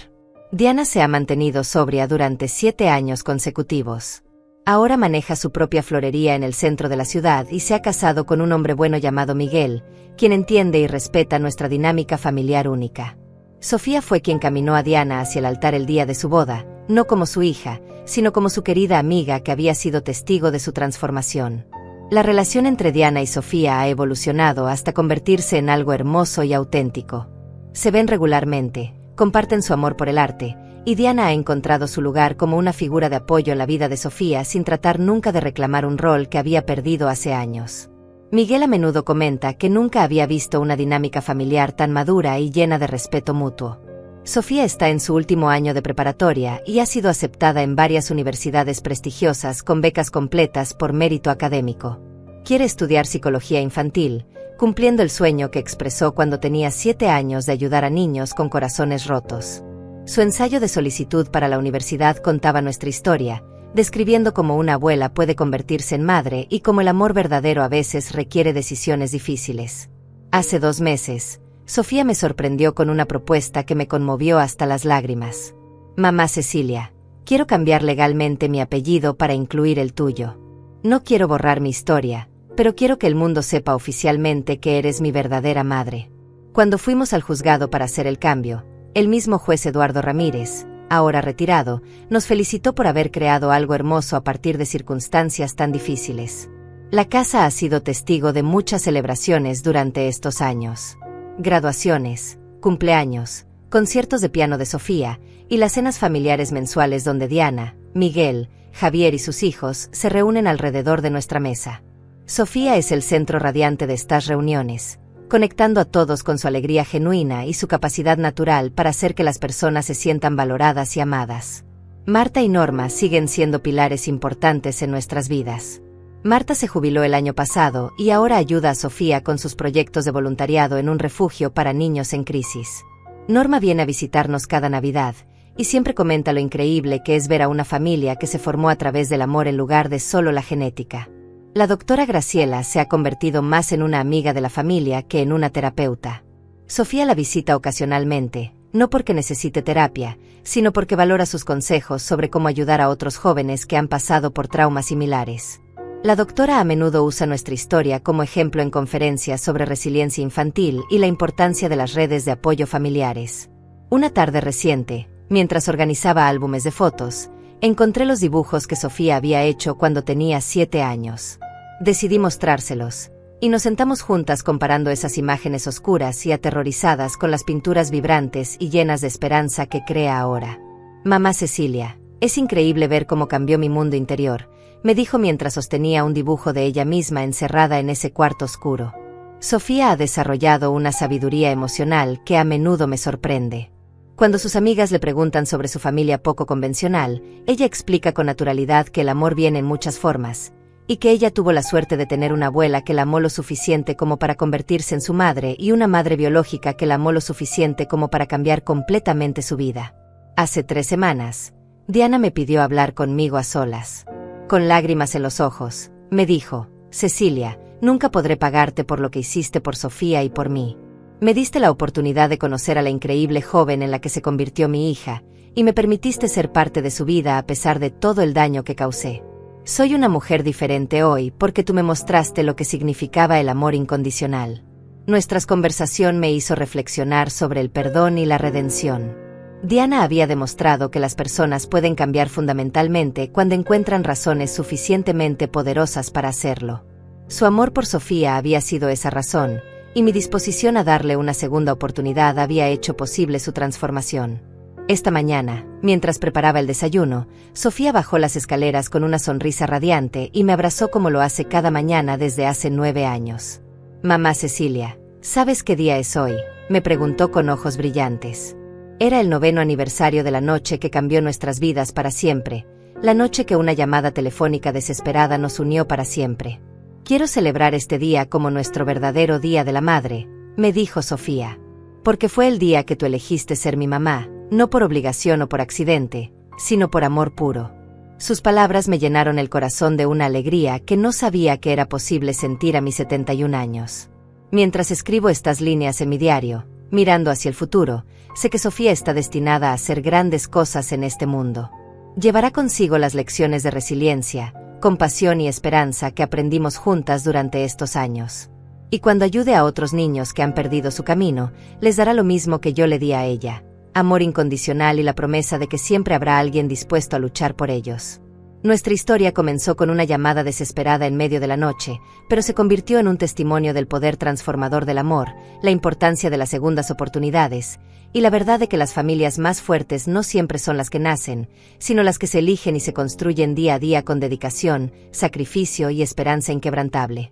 Diana se ha mantenido sobria durante 7 años consecutivos. Ahora maneja su propia florería en el centro de la ciudad y se ha casado con un hombre bueno llamado Miguel, quien entiende y respeta nuestra dinámica familiar única. Sofía fue quien caminó a Diana hacia el altar el día de su boda, no como su hija, sino como su querida amiga que había sido testigo de su transformación. La relación entre Diana y Sofía ha evolucionado hasta convertirse en algo hermoso y auténtico. Se ven regularmente, comparten su amor por el arte, y Diana ha encontrado su lugar como una figura de apoyo en la vida de Sofía sin tratar nunca de reclamar un rol que había perdido hace años. Miguel a menudo comenta que nunca había visto una dinámica familiar tan madura y llena de respeto mutuo. Sofía está en su último año de preparatoria y ha sido aceptada en varias universidades prestigiosas con becas completas por mérito académico. Quiere estudiar psicología infantil, cumpliendo el sueño que expresó cuando tenía 7 años de ayudar a niños con corazones rotos. Su ensayo de solicitud para la universidad contaba nuestra historia, describiendo cómo una abuela puede convertirse en madre y cómo el amor verdadero a veces requiere decisiones difíciles. Hace 2 meses, Sofía me sorprendió con una propuesta que me conmovió hasta las lágrimas. Mamá Cecilia, quiero cambiar legalmente mi apellido para incluir el tuyo. No quiero borrar mi historia, pero quiero que el mundo sepa oficialmente que eres mi verdadera madre. Cuando fuimos al juzgado para hacer el cambio, el mismo juez Eduardo Ramírez, ahora retirado, nos felicitó por haber creado algo hermoso a partir de circunstancias tan difíciles. La casa ha sido testigo de muchas celebraciones durante estos años. Graduaciones, cumpleaños, conciertos de piano de Sofía y las cenas familiares mensuales donde Diana, Miguel, Javier y sus hijos se reúnen alrededor de nuestra mesa. Sofía es el centro radiante de estas reuniones, conectando a todos con su alegría genuina y su capacidad natural para hacer que las personas se sientan valoradas y amadas. Marta y Norma siguen siendo pilares importantes en nuestras vidas. Marta se jubiló el año pasado y ahora ayuda a Sofía con sus proyectos de voluntariado en un refugio para niños en crisis. Norma viene a visitarnos cada Navidad y siempre comenta lo increíble que es ver a una familia que se formó a través del amor en lugar de solo la genética. La doctora Graciela se ha convertido más en una amiga de la familia que en una terapeuta. Sofía la visita ocasionalmente, no porque necesite terapia, sino porque valora sus consejos sobre cómo ayudar a otros jóvenes que han pasado por traumas similares. La doctora a menudo usa nuestra historia como ejemplo en conferencias sobre resiliencia infantil y la importancia de las redes de apoyo familiares. Una tarde reciente, mientras organizaba álbumes de fotos, encontré los dibujos que Sofía había hecho cuando tenía 7 años. Decidí mostrárselos, y nos sentamos juntas comparando esas imágenes oscuras y aterrorizadas con las pinturas vibrantes y llenas de esperanza que crea ahora. Mamá Cecilia, es increíble ver cómo cambió mi mundo interior, me dijo mientras sostenía un dibujo de ella misma encerrada en ese cuarto oscuro. Sofía ha desarrollado una sabiduría emocional que a menudo me sorprende. Cuando sus amigas le preguntan sobre su familia poco convencional, ella explica con naturalidad que el amor viene en muchas formas, y que ella tuvo la suerte de tener una abuela que la amó lo suficiente como para convertirse en su madre y una madre biológica que la amó lo suficiente como para cambiar completamente su vida. Hace 3 semanas, Diana me pidió hablar conmigo a solas. Con lágrimas en los ojos, me dijo: Cecilia, nunca podré pagarte por lo que hiciste por Sofía y por mí. Me diste la oportunidad de conocer a la increíble joven en la que se convirtió mi hija, y me permitiste ser parte de su vida a pesar de todo el daño que causé. Soy una mujer diferente hoy porque tú me mostraste lo que significaba el amor incondicional. Nuestra conversación me hizo reflexionar sobre el perdón y la redención. Diana había demostrado que las personas pueden cambiar fundamentalmente cuando encuentran razones suficientemente poderosas para hacerlo. Su amor por Sofía había sido esa razón, y mi disposición a darle una segunda oportunidad había hecho posible su transformación. Esta mañana, mientras preparaba el desayuno, Sofía bajó las escaleras con una sonrisa radiante y me abrazó como lo hace cada mañana desde hace 9 años. Mamá Cecilia, ¿sabes qué día es hoy?, me preguntó con ojos brillantes. Era el 9º aniversario de la noche que cambió nuestras vidas para siempre, la noche que una llamada telefónica desesperada nos unió para siempre. Quiero celebrar este día como nuestro verdadero Día de la Madre, me dijo Sofía. Porque fue el día que tú elegiste ser mi mamá, no por obligación o por accidente, sino por amor puro. Sus palabras me llenaron el corazón de una alegría que no sabía que era posible sentir a mis 71 años. Mientras escribo estas líneas en mi diario, mirando hacia el futuro, sé que Sofía está destinada a hacer grandes cosas en este mundo. Llevará consigo las lecciones de resiliencia, compasión y esperanza que aprendimos juntas durante estos años. Y cuando ayude a otros niños que han perdido su camino, les dará lo mismo que yo le di a ella: amor incondicional y la promesa de que siempre habrá alguien dispuesto a luchar por ellos. Nuestra historia comenzó con una llamada desesperada en medio de la noche, pero se convirtió en un testimonio del poder transformador del amor, la importancia de las segundas oportunidades, y la verdad de que las familias más fuertes no siempre son las que nacen, sino las que se eligen y se construyen día a día con dedicación, sacrificio y esperanza inquebrantable.